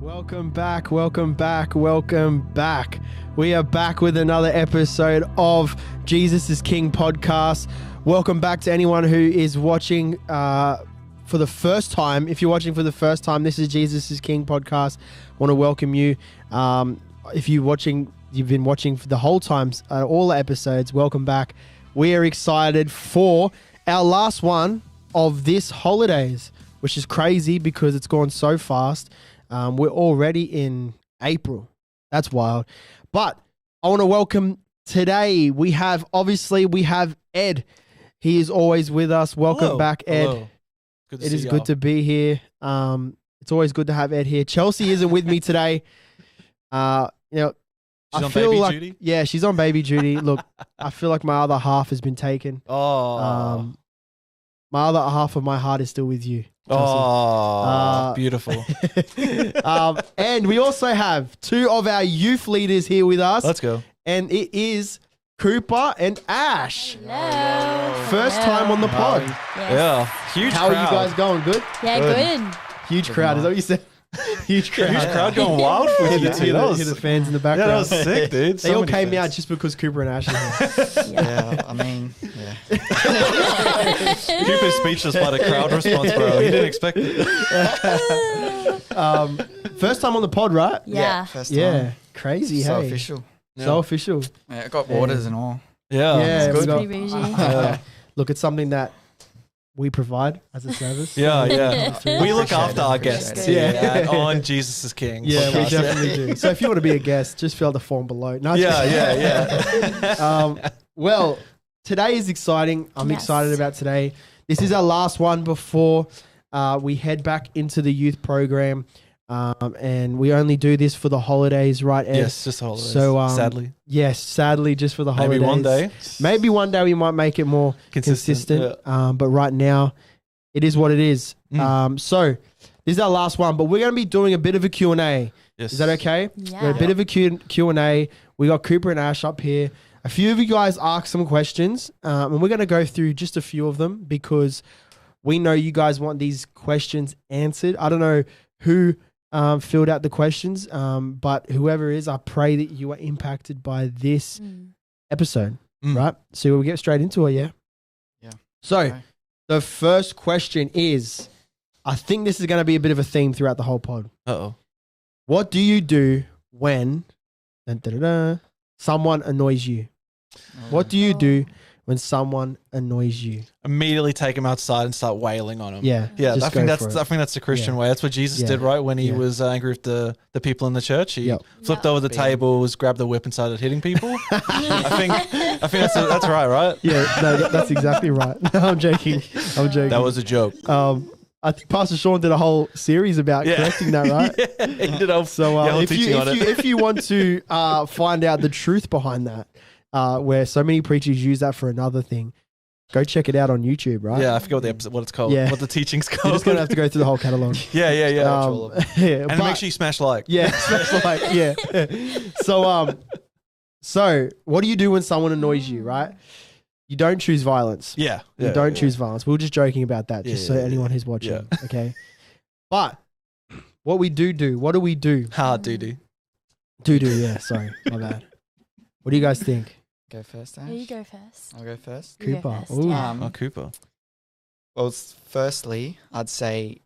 Welcome back. We are back with another episode of Jesus is King podcast. Welcome back to anyone who is watching for the first time. If you're watching for the first time, this is Jesus is King podcast. I want to welcome you. If you've been watching for the whole time, all the episodes, welcome back. We are excited for our last one of this holidays, which is crazy because it's gone so fast. We're already in April. That's wild. But I want to welcome today. We have Ed. He is always with us. Welcome back, Ed. Hello. It is good to be here. It's always good to have Ed here. Chelsea isn't with me today. She's on baby duty? Yeah, she's on baby duty. Look, I feel like my other half has been taken. Oh. My other half of my heart is still with you, Chelsea. Oh, beautiful. And we also have two of our youth leaders here with us. Let's go. And it is Cooper and Ash. Hello. First time on the pod. Yes. Yeah. Huge How crowd. are you guys going? Good? Yeah, good. Huge crowd. Is that what you said? Huge crowd. Huge crowd going wild for you two. Hear the fans in the background. Yeah, that was sick, dude. They all came out just because Cooper and Ash are here. Yeah, I mean, yeah. Cooper's speechless by the crowd response, bro. He didn't expect it. First time on the pod, right? Yeah. First time. Yeah. Crazy, So hey. official. So official. Yeah, I got waters and all. Yeah. Yeah, It's we got- pretty bougie. Look, it's something that we provide as a service. Yeah. We look Appreciate after it, our appreciate guests it. here Yeah. on Jesus is King. Yeah, we podcast. definitely do. So if you want to be a guest, just fill out the form below. No, Yeah. well, today is exciting. I'm Yes. excited about today. This is our last one before we head back into the youth program. And we only do this for the holidays, right, Ed? Yes, just the holidays. So, sadly. Yes, sadly, just for the holidays. Maybe one day. Maybe one day we might make it more consistent. But right now, it is what it is. So this is our last one, but we're going to be doing a bit of a Q&A. Yes. Is that okay? Yeah. A bit of a Q&A. We got Cooper and Ash up here. A few of you guys asked some questions, and we're going to go through just a few of them because we know you guys want these questions answered. I don't know who filled out the questions, but whoever is, I pray that you are impacted by this episode, right? So we'll get straight into it, yeah? Yeah. So Okay. the first question is, I think this is going to be a bit of a theme throughout the whole pod. Uh-oh. What do you do when someone annoys you? What do you do when someone annoys you? Immediately take him outside and start wailing on him. Yeah. Yeah, just I think go that's for it. the Christian Yeah. way. That's what Jesus Yeah. did, right? When he Yeah. was angry with the people in the church, he Yep. flipped Yeah. over the tables, grabbed the whip, and started hitting people. I think that's right? Yeah, no, that's exactly right. No, I'm joking. That was a joke. I think Pastor Sean did a whole series about correcting that, right? Yeah, he did. So if you want to find out the truth behind that, where so many preachers use that for another thing, go check it out on YouTube, right? Yeah, I forget what it's called. Yeah. What the teaching's You're called. just gonna have to go through the whole catalog. Yeah. Yeah, And make sure you smash like. yeah, smash like, yeah. So what do you do when someone annoys you, right? You don't choose violence. Yeah. You don't choose violence. We were just joking about that, just so anyone who's watching, okay? But what do we do? Hard duty. Yeah, sorry, my bad. What do you guys think? Go first, Ash? Yeah, you go first. I'll go first. You go Cooper. first, Ooh. yeah. Oh, Cooper. Well, firstly, I'd say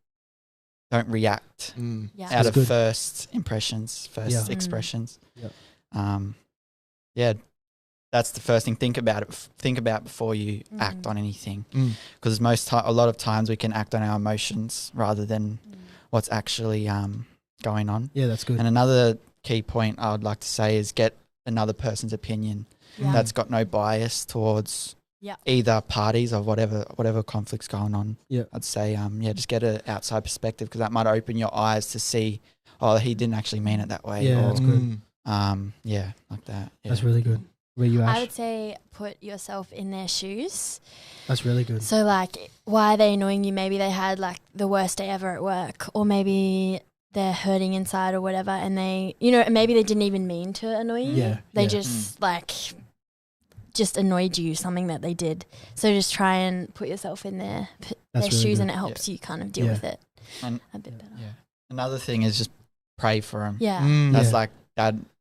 don't react Yeah. out That's of good. first impressions, first Yeah. expressions. Yep. Yeah, that's the first thing. Think about before you act on anything, because a lot of times we can act on our emotions rather than what's actually going on. Yeah, that's good. And another key point I would like to say is get another person's opinion Yeah. that's got no bias towards Yeah. either parties or whatever conflict's going on. Yeah. I'd say just get an outside perspective, because that might open your eyes to see, oh, he didn't actually mean it that way. Yeah, or, that's good. like that. Yeah. That's really good. Where you, I Ash? would say put yourself in their shoes. That's really good. So like, why are they annoying you? Maybe they had like the worst day ever at work, or maybe they're hurting inside or whatever, and they, maybe they didn't even mean to annoy you. Yeah, They yeah. just annoyed you, something that they did. So just try and put yourself in their That's really shoes, good. and it helps you kind of deal Yeah. with it And a bit better. yeah. Another thing is just pray for them. Yeah. That's Yeah. like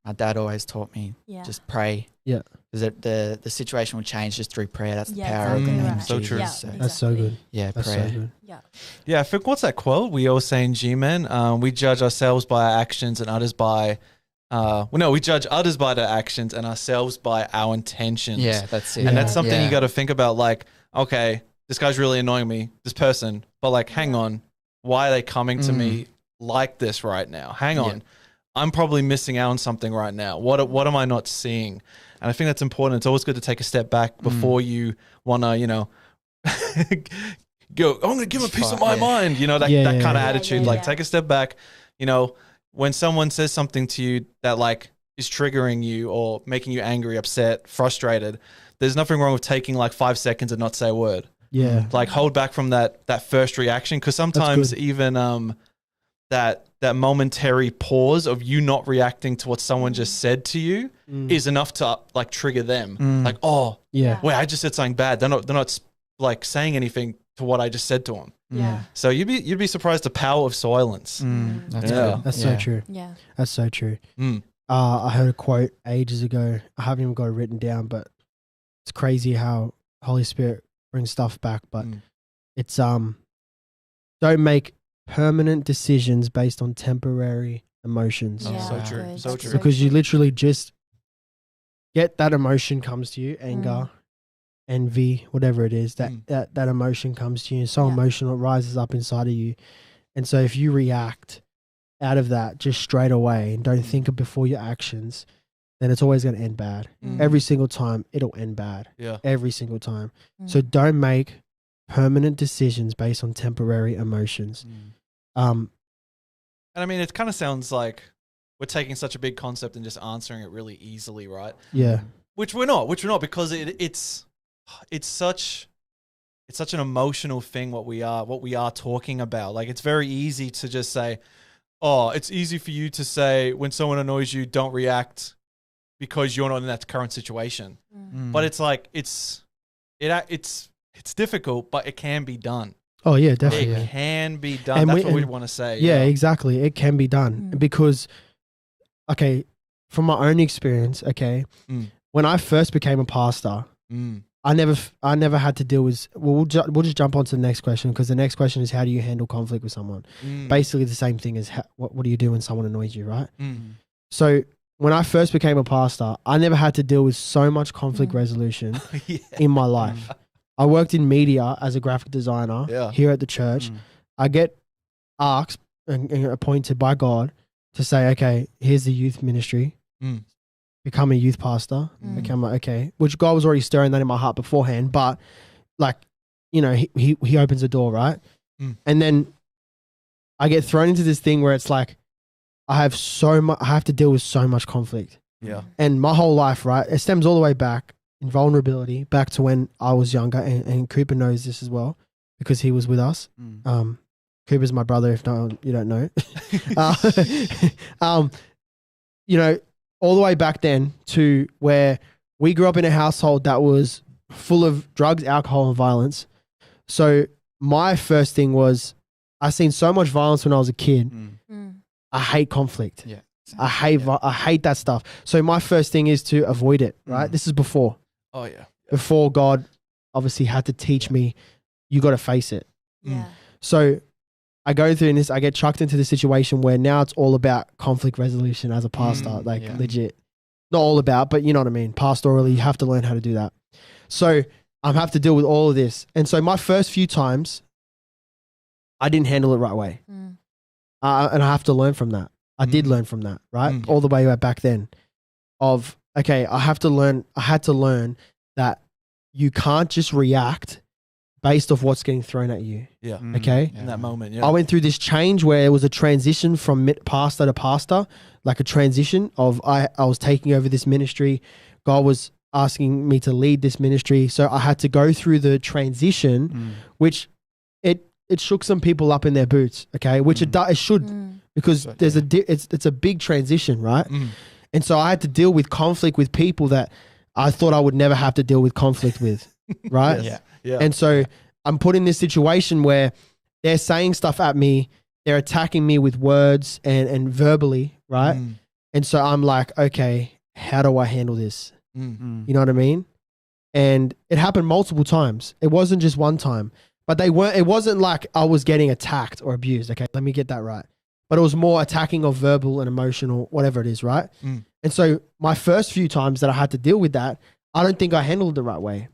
my dad always taught me, Yeah. just pray. Yeah. Because the situation will change just through prayer. That's the Yeah, power of the exactly name right. of So Jesus. true. Yeah, So, That's so good. yeah, That's prayer. so good. Yeah. Yeah, I think what's that quote? We always say in G-Men, we judge ourselves by our actions and others by, we judge others by their actions and ourselves by our intentions. Yeah, that's it. Yeah. And that's something Yeah. you got to think about. Like, okay, this guy's really annoying me, this person, but like, hang on, why are they coming to me like this right now? Hang on, I'm probably missing out on something right now. What am I not seeing? And I think that's important. It's always good to take a step back before you want to, go, I'm going to give him a piece of my mind. That kind of attitude. Like, take a step back. When someone says something to you that like is triggering you or making you angry, upset, frustrated, there's nothing wrong with taking like 5 seconds and not say a word. Yeah. Like, hold back from that first reaction, because sometimes even that momentary pause of you not reacting to what someone just said to you is enough to like trigger them. Like, oh, Yeah. wait, I just said something bad. They're not like saying anything to what I just said to them. Yeah. So you'd be surprised the power of silence. That's Yeah. good. That's so true. Yeah. That's so true. Mm. I heard a quote ages ago. I haven't even got it written down, but it's crazy how Holy Spirit brings stuff back. But it's don't make permanent decisions based on temporary emotions. Oh, Yeah, so true. good. So That's true. Because you literally just get that emotion comes to you, anger, envy, whatever it is, that emotion comes to you. It's so Yeah. emotional, it rises up inside of you. And so if you react out of that just straight away and don't think of before your actions, then it's always going to end bad. Every single time it'll end bad. Yeah. Every single time. So don't make permanent decisions based on temporary emotions. And I mean, it kind of sounds like we're taking such a big concept and just answering it really easily, right? Yeah. Which we're not, because it's such an emotional thing what we are talking about. Like, it's very easy to just say, oh, it's easy for you to say when someone annoys you, don't react because you're not in that current situation. But it's like it's difficult, but it can be done. Oh yeah, definitely. It can be done. And That's what we want to say. Yeah, exactly. It can be done because, okay, from my own experience, when I first became a pastor, I never had to deal with. We'll just jump on to the next question, because the next question is, how do you handle conflict with someone? Basically, the same thing as what do you do when someone annoys you, right? So when I first became a pastor, I never had to deal with so much conflict resolution in my life. I worked in media as a graphic designer here at the church. I get asked and appointed by God to say, okay, here's the youth ministry. Become a youth pastor. Okay, I'm like, okay, which God was already stirring that in my heart beforehand, but like, he opens the door, right? And then I get thrown into this thing where it's like, I have to deal with so much conflict. Yeah. And my whole life, right, it stems all the way back in vulnerability, back to when I was younger, and Cooper knows this as well because he was with us. Cooper's my brother, if you don't know. All the way back then to where we grew up in a household that was full of drugs, alcohol, and violence. So my first thing was, I seen so much violence when I was a kid. I hate conflict. Yeah. I hate that stuff. So my first thing is to avoid it, right? This is before God obviously had to teach me, you got to face it. So I go through this, I get chucked into the situation where now it's all about conflict resolution as a pastor, legit. Not all about, but you know what I mean? Pastorally, you have to learn how to do that. So I have to deal with all of this. And so my first few times, I didn't handle it right way. And I have to learn from that. I did learn from that, right? All the way back then of, okay, I had to learn that you can't just react based off what's getting thrown at you. Yeah. Okay. In that moment. Yeah. I went through this change where it was a transition from pastor to pastor, like a transition of I was taking over this ministry. God was asking me to lead this ministry. So I had to go through the transition, which it shook some people up in their boots. Okay. Which it should, because there's it's a big transition, right? And so I had to deal with conflict with people that I thought I would never have to deal with conflict with. Right. Yeah. And so I'm put in this situation where they're saying stuff at me. they're attacking me with words and verbally, right? And so I'm like, okay, how do I handle this? You know what I mean? And it happened multiple times. It wasn't just one time, but it wasn't like I was getting attacked or abused. Okay, let me get that right. But it was more attacking of verbal and emotional, whatever it is, right? And so my first few times that I had to deal with that, I don't think I handled it the right way.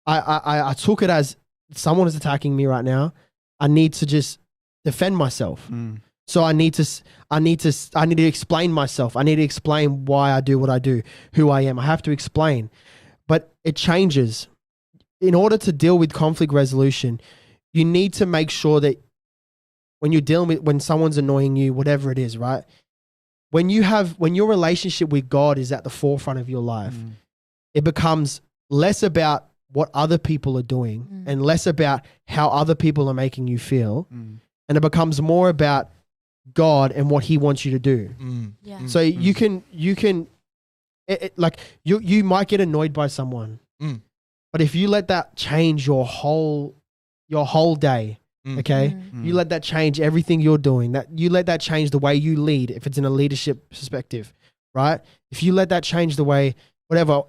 I took it as someone is attacking me right now. I need to just defend myself. So I need to explain myself. I need to explain why I do what I do, who I am. I have to explain. But it changes. In order to deal with conflict resolution, you need to make sure that when someone's annoying you, whatever it is, right? When your relationship with God is at the forefront of your life, it becomes less about what other people are doing and less about how other people are making you feel. And it becomes more about God and what he wants you to do. So you can you might get annoyed by someone, but if you let that change your whole day, okay, you let that change everything you're doing, that you let that change the way you lead, if it's in a leadership perspective, right? If you let that change the way, whatever,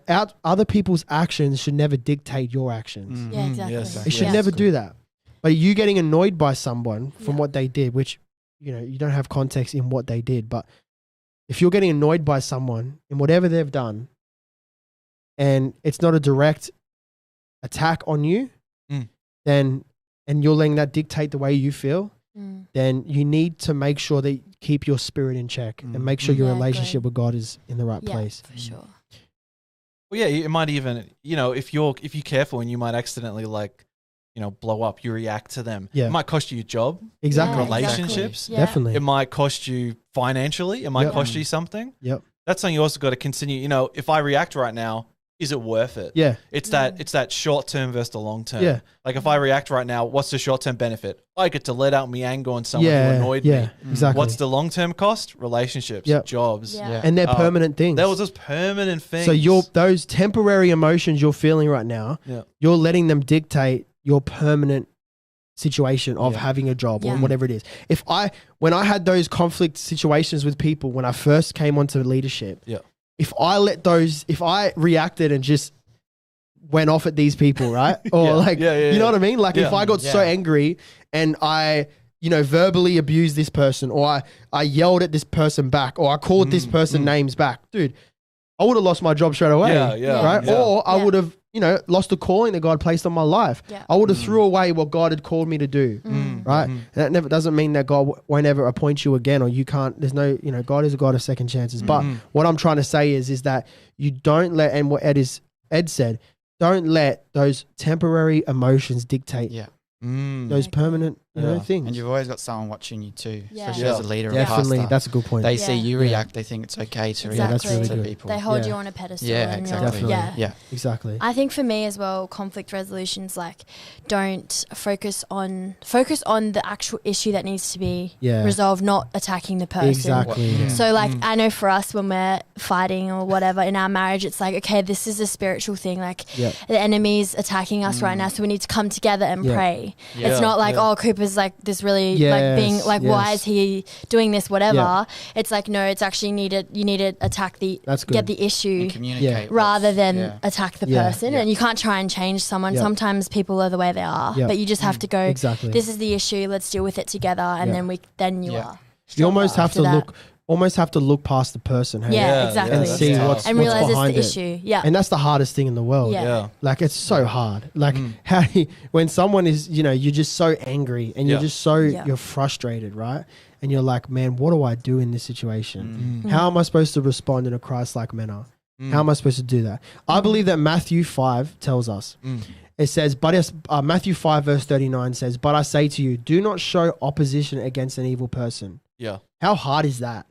other people's actions should never dictate your actions. Yeah, exactly. Yes. It should never do that. But you getting annoyed by someone from what they did, which, you know, you don't have context in what they did, but if you're getting annoyed by someone in whatever they've done and it's not a direct attack on you, then, and you're letting that dictate the way you feel, then you need to make sure that you keep your spirit in check and make sure your relationship with God is in the right place. For sure. Well, yeah, it might even, you know, if you're careful and you might accidentally blow up, you react to them. Yeah. It might cost you your job. Exactly. Relationships. Exactly. Definitely. It might cost you financially. It might cost you something. Yep. That's something you also got to continue. You know, if I react right now, is it worth it? Yeah. It's that short term versus the long term. Yeah. Like if I react right now, what's the short term benefit? I get to let out my anger on someone who annoyed me. Exactly. What's the long term cost? Relationships, jobs. Yeah. And they're permanent things. That was just permanent things. So those temporary emotions you're feeling right now, you're letting them dictate your permanent situation of having a job or whatever it is. When I had those conflict situations with people when I first came onto leadership, if I reacted and just went off at these people, right? Or you know what I mean? Like if I got so angry and I, verbally abused this person, or I yelled at this person back, or I called this person names back, dude, I would have lost my job straight away. Right? Yeah. Or I would have, lost the calling that God placed on my life. Yeah. I would have threw away what God had called me to do. Right. And that never doesn't mean that God won't ever appoint you again, or you can't, there's no, God is a God of second chances. But what I'm trying to say is that you don't let, and what Ed said, don't let those temporary emotions dictate those permanent things. And you've always got someone watching you too, especially Yeah. as a leader Definitely, and pastor. that's a good point. They see you react, they think it's okay to react that's really to good. people. They hold you on a pedestal. Yeah, and exactly. Definitely. Yeah. Exactly. I think for me as well, conflict resolutions, like, don't focus on the actual issue that needs to be resolved, not attacking the person. Exactly. So like, I know for us when we're fighting or whatever in our marriage, it's like, okay, this is a spiritual thing. Like the enemy's attacking us right now, so we need to come together and pray. It's not like, oh, Cooper's like this really like being like, why is he doing this? Whatever. It's like, no, it's actually you need to attack get the issue And communicate rather than attack the person. And you can't try and change someone. Yeah. Sometimes people are the way they are, but you just have to go, Exactly. this is the issue, let's deal with it together. And then you are. You almost have to after that. look past the person. Hey? Exactly. And see what's realize behind it's the issue. Yeah. And that's the hardest thing in the world. Yeah. Like it's so hard. Like when someone is, you're just so angry and you're just so you're frustrated, right? And you're like, man, what do I do in this situation? How am I supposed to respond in a Christ-like manner? How am I supposed to do that? I believe that Matthew 5 tells us. It says, Matthew 5 verse 39 says, but I say to you, do not show opposition against an evil person. Yeah. How hard is that?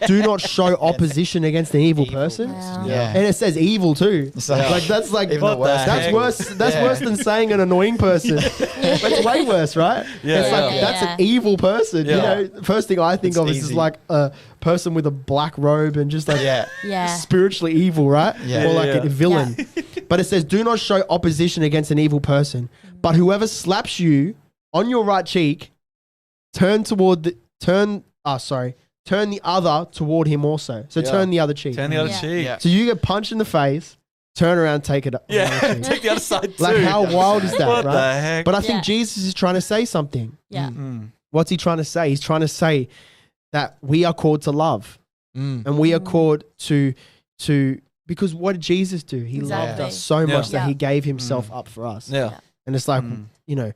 Do not show opposition against an evil person. Wow. Yeah. And it says evil too. Like that's like even the worst. that's worse. That's worse than saying an annoying person. That's way worse, right? Yeah, it's like that's an evil person. Yeah. The first thing I think of is just like a person with a black robe and just like spiritually evil, right? Yeah. Or like a villain. But it says, do not show opposition against an evil person. But whoever slaps you on your right cheek, turn the other toward him also. So turn the other cheek. Turn the other cheek. Yeah. So you get punched in the face, turn around, take it up. Yeah. Take the other side too. Like how wild is that, What right? the heck? But I think Jesus is trying to say something. Yeah. What's he trying to say? He's trying to say that we are called to love. And we are called to because what did Jesus do? He loved us so much that he gave himself up for us. Yeah. And it's like, you know,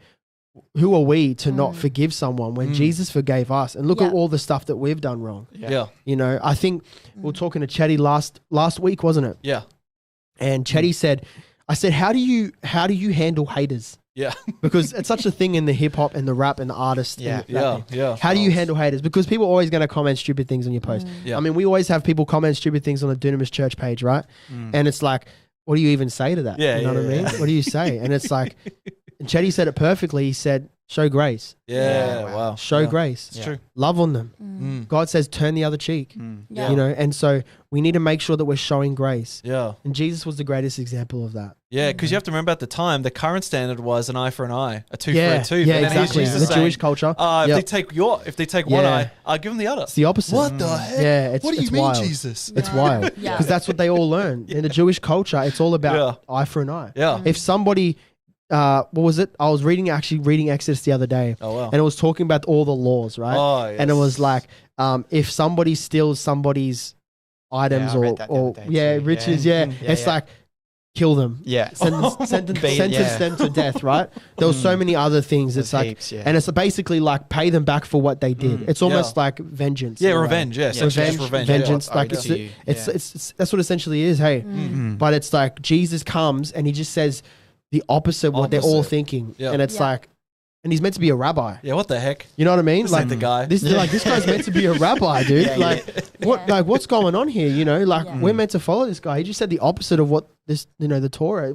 who are we to not forgive someone when Jesus forgave us? And look at all the stuff that we've done wrong. Yeah. You know, I think we were talking to Chetty last week, wasn't it? Yeah. And Chetty said, I said, how do you handle haters? Yeah. Because it's such a thing in the hip hop and the rap and the artist. Yeah. How do you handle haters? Because people are always going to comment stupid things on your post. Yeah. I mean, we always have people comment stupid things on the Dunamis Church page, right? And it's like, what do you even say to that? Yeah, you know what I mean? What do you say? And it's like, and Chetty said it perfectly. He said, show grace. Yeah. Wow. Show grace. It's true. Love on them. God says, turn the other cheek. Yeah. You know, and so we need to make sure that we're showing grace. Yeah. And Jesus was the greatest example of that. Yeah, because you have to remember at the time, the current standard was an eye for an eye, a tooth Yeah, for a tooth. yeah, And then exactly. he's The just saying, Jewish culture. if they take one eye, I'll give them the other. It's the opposite. What the heck? Yeah, it's, what do you it's mean, wild. Jesus? It's wild. Yeah. Because that's what they all learn. In the Jewish culture, it's all about eye for an eye. Yeah. If somebody, what was it? I was reading Exodus the other day. Oh, wow. And it was talking about all the laws, right? Oh, yes. And it was like, if somebody steals somebody's items I read that the other day too. riches, it's yeah. like, kill them. Yeah. Sentence Yeah. them to death, right? There was so many other things. It's There's like, heaps, yeah. and it's basically like pay them back for what they did. It's almost like vengeance. Yeah, in a way. revenge. Yeah, so it's just revenge. Vengeance. Yeah. Like Owed to you. it's that's what it essentially is. Hey, but it's like Jesus comes and he just says the opposite of what they're all thinking, Yeah. and it's like, and he's meant to be a rabbi. Yeah, what the heck? You know what I mean? This ain't the guy. This guy's meant to be a rabbi, dude. What's going on here? You know, like we're meant to follow this guy. He just said the opposite of what this, you know, the Torah.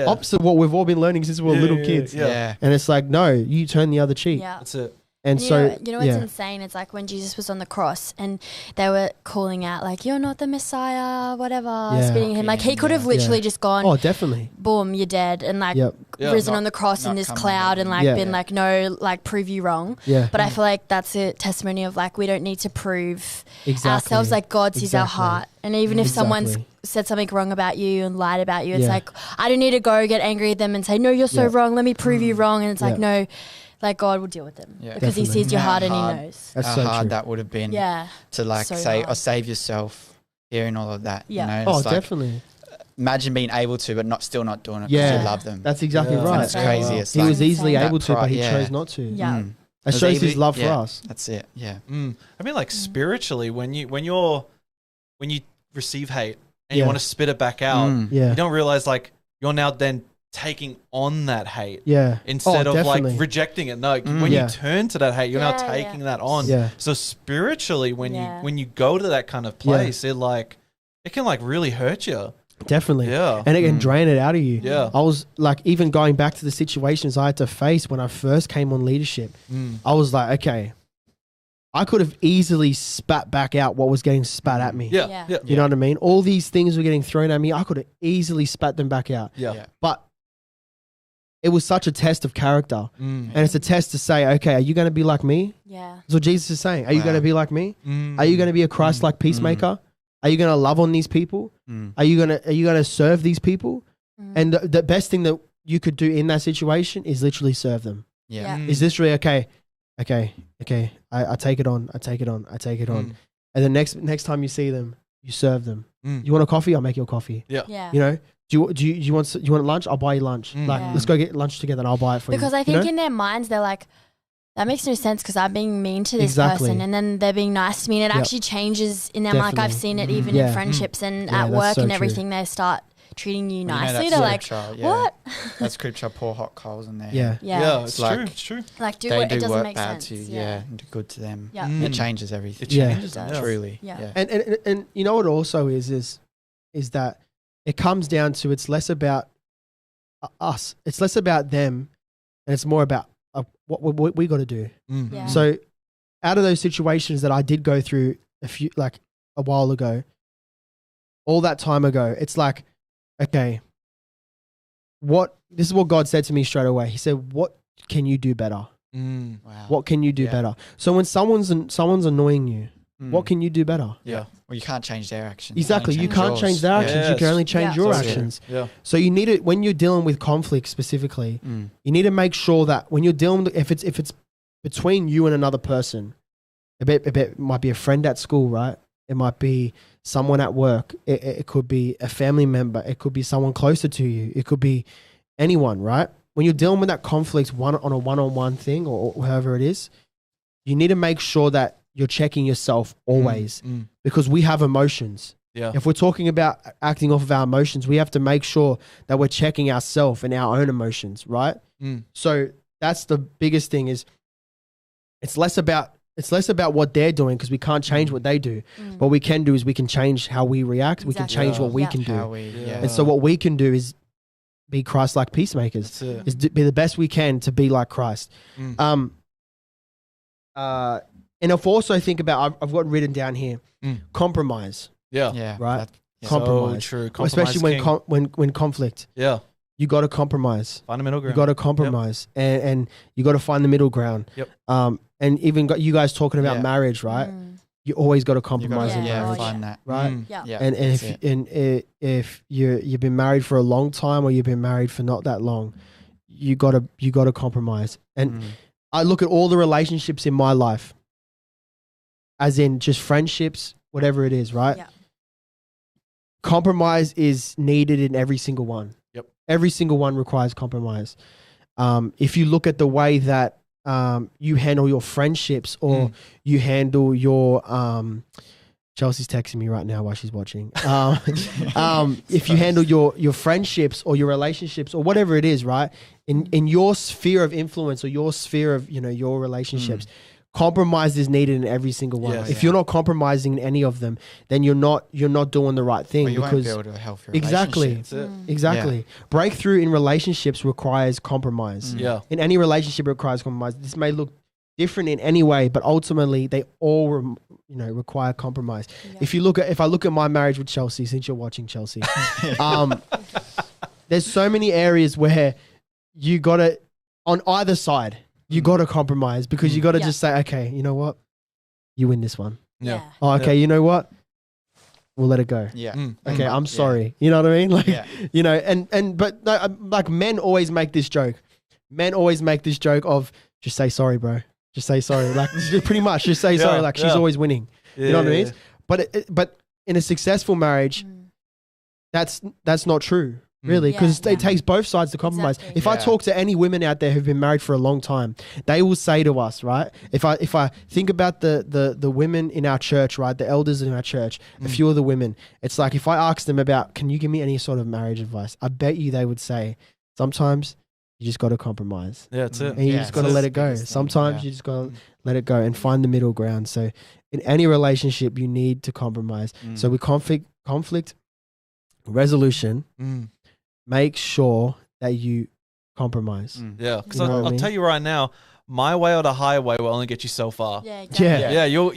Opposite of what we've all been learning since we were little kids. Yeah. And it's like, no, you turn the other cheek. Yeah. That's it. And so, you know what's insane? It's like when Jesus was on the cross and they were calling out like, "You're not the Messiah," whatever, spitting at him. Like he could have literally just gone, oh, definitely, boom, you're dead, and like risen on the cross in this cloud and like been like, no, like prove you wrong. Yeah. But I feel like that's a testimony of like we don't need to prove Exactly. ourselves. Like God sees our heart, and even if someone's Exactly. said something wrong about you and lied about you, it's like I don't need to go get angry at them and say, "No, you're so wrong. Let me prove you wrong." And it's like, no. Like God will deal with them because He sees your heart and He knows. That's how so hard true. that would have been to like So say hard. or save yourself, hearing all of that. Yeah. You know, Oh, it's like, definitely. imagine being able to, but still not doing it because Yeah, you love them. That's exactly right. That's crazy. It's He like was easily Insane. able to, but he That chose pride, not to. Yeah. That shows His love for Yeah, us. That's it. Yeah. I mean, like spiritually, when you receive hate and you want to spit it back out, Yeah. you don't realize like you're now then taking on that hate. Yeah. Instead of definitely. like rejecting it. No, when you turn to that hate, you're now Yeah, taking that on. Yeah. So spiritually, when you go to that kind of place, it can like really hurt you. Definitely. Yeah. And it can drain it out of you. Yeah. I was like, even going back to the situations I had to face when I first came on leadership, I was like, okay, I could have easily spat back out what was getting spat at me. Yeah. You know what I mean? All these things were getting thrown at me. I could have easily spat them back out. Yeah. But it was such a test of character. And it's a test to say, okay, are you going to be like me? Yeah. That's what Jesus is saying. Are you going to be like me? Are you going to be a Christ-like peacemaker? Are you going to love on these people? Are you going to serve these people? And the best thing that you could do in that situation is literally serve them. Yeah. Is literally, okay, I take it on. And the next time you see them, you serve them. You want a coffee? I'll make you a coffee. Yeah. You know, do you want lunch? I'll buy you lunch. Like, let's go get lunch together and I'll buy it for you. Because I think in their minds, they're like, that makes no sense because I'm being mean to this person and then they're being nice to me. And it actually changes in them. Like I've seen it even in friendships and at that's work so and true. everything. They start treating you nicely. They're They're like, what? That's scripture, pour hot coals in there. Yeah. Yeah. It's like- true. It's true. Like do They it. do It doesn't work make bad sense. to you, and do good to them. Yeah. It changes everything. It Yeah. changes them. does. Truly. Yeah. And you know what also is that it comes down to, it's less about us. It's less about them and it's more about what we got to do. Yeah. So out of those situations that I did go through a while ago, all that time ago, it's like, okay, this is what God said to me straight away. He said, what can you do better? Wow. What can you do better? So when someone's annoying you, what can you do better? Yeah. Well, you can't change their actions. Exactly. You can't change their actions. You can only change your actions. Yeah. So you need it when you're dealing with conflict specifically. You need to make sure that when you're dealing with, if it's between you and another person, it might be a friend at school, right? It might be someone at work. It could be a family member. It could be someone closer to you. It could be anyone, right? When you're dealing with that conflict on a one-on-one thing or however it is, you need to make sure that you're checking yourself always because we have emotions. Yeah. If we're talking about acting off of our emotions, we have to make sure that we're checking ourselves and our own emotions, right? So that's the biggest thing is it's less about what they're doing because we can't change what they do. What we can do is we can change how we react. Exactly. We can change what we can do. Yeah. And so what we can do is be Christ-like peacemakers. Is be the best we can to be like Christ. And if also think about, I've got written down here, compromise. Yeah. Yeah. Right. So Compromise. true. Compromise Especially king. when conflict. Yeah. You got to compromise. Find a middle ground. You got to compromise, and you got to find the middle ground. Yep. And even got you guys talking about marriage, right? You always got to compromise in marriage, find that. right? Yeah. And if you've been married for a long time or you've been married for not that long, you got to compromise. And I look at all the relationships in my life, as in just friendships, whatever it is, right? Yeah. Compromise is needed in every single one. Yep. Every single one requires compromise. If you look at the way that you handle your friendships or you handle your Chelsea's texting me right now while she's watching. If you handle your friendships or your relationships or whatever it is, right? In your sphere of influence or your sphere of, your relationships, compromise is needed in every single one. Yes. If you're not compromising in any of them, then you're not doing the right thing. Well, you because won't build a healthy exactly, relationship. exactly. Breakthrough in relationships requires compromise. Yeah. In any relationship, it requires compromise. This may look different in any way, but ultimately they all require compromise. Yeah. If I look at my marriage with Chelsea, since you're watching Chelsea, there's so many areas where you gotta, on either side, you gotta compromise because you gotta just say, okay, you know what, you win this one. Yeah. Oh, okay, you know what, we'll let it go. Yeah. Okay, I'm sorry. You know what I mean? Like, but no, like men always make this joke. Men always make this joke of just say sorry, bro. Just say sorry. Like pretty much just say sorry. Like she's always winning. You know what I mean? But in a successful marriage, that's not true. Really, because it takes both sides to compromise. Exactly. If I talk to any women out there who've been married for a long time, they will say to us, right? If I think about the women in our church, right, the elders in our church, a few of the women, it's like if I ask them about, can you give me any sort of marriage advice? I bet you they would say, sometimes you just got to compromise. Yeah, that's it. And you just got to let it go. Sometimes you just got to let it go and find the middle ground. So in any relationship, you need to compromise. So with conflict resolution, make sure that you compromise. Yeah, because You know what I I'll mean? tell you right now, my way or the highway will only get you so far. Yeah, exactly. Yeah. Yeah, you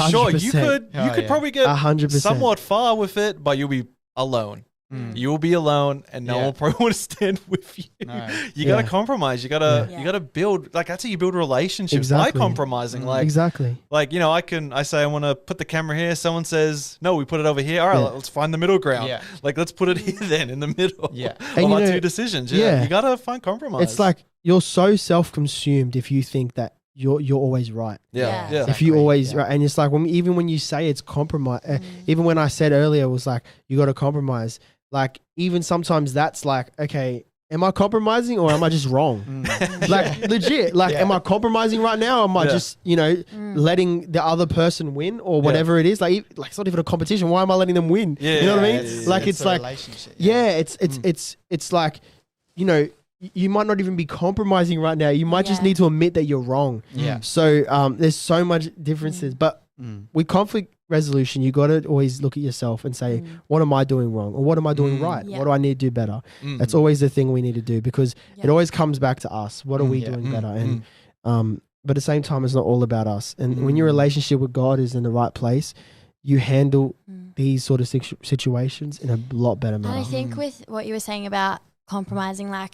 sure you 100%. could probably get 100%. somewhat far with it, but you'll be alone. You will be alone, and no one will probably want to stand with you. No. You gotta compromise. You gotta build. Like that's how you build relationships by compromising. Like exactly. Like I say I want to put the camera here. Someone says no, we put it over here. All right, let's find the middle ground. Yeah. Like let's put it here then in the middle. Yeah. Of our two decisions. Yeah, you gotta find compromise. It's like you're so self-consumed if you think that you're always right. Yeah. If you always right, and it's like even when you say it's compromise, even when I said earlier it was like you got to compromise. Like even sometimes that's like, okay, am I compromising or am I just wrong? Like legit, like am I compromising right now? Or am I just letting the other person win or whatever it is? Like it's not even a competition. Why am I letting them win? You know what I mean? It's like it's like you might not even be compromising right now. You might just need to admit that you're wrong. Yeah. So there's so much differences, but with conflict resolution, you got to always look at yourself and say, what am I doing wrong? Or what am I doing right? Yeah. What do I need to do better? That's always the thing we need to do because it always comes back to us. What are we doing better? And but at the same time, it's not all about us. And when your relationship with God is in the right place, you handle these sort of situations in a lot better manner. And I think with what you were saying about compromising, like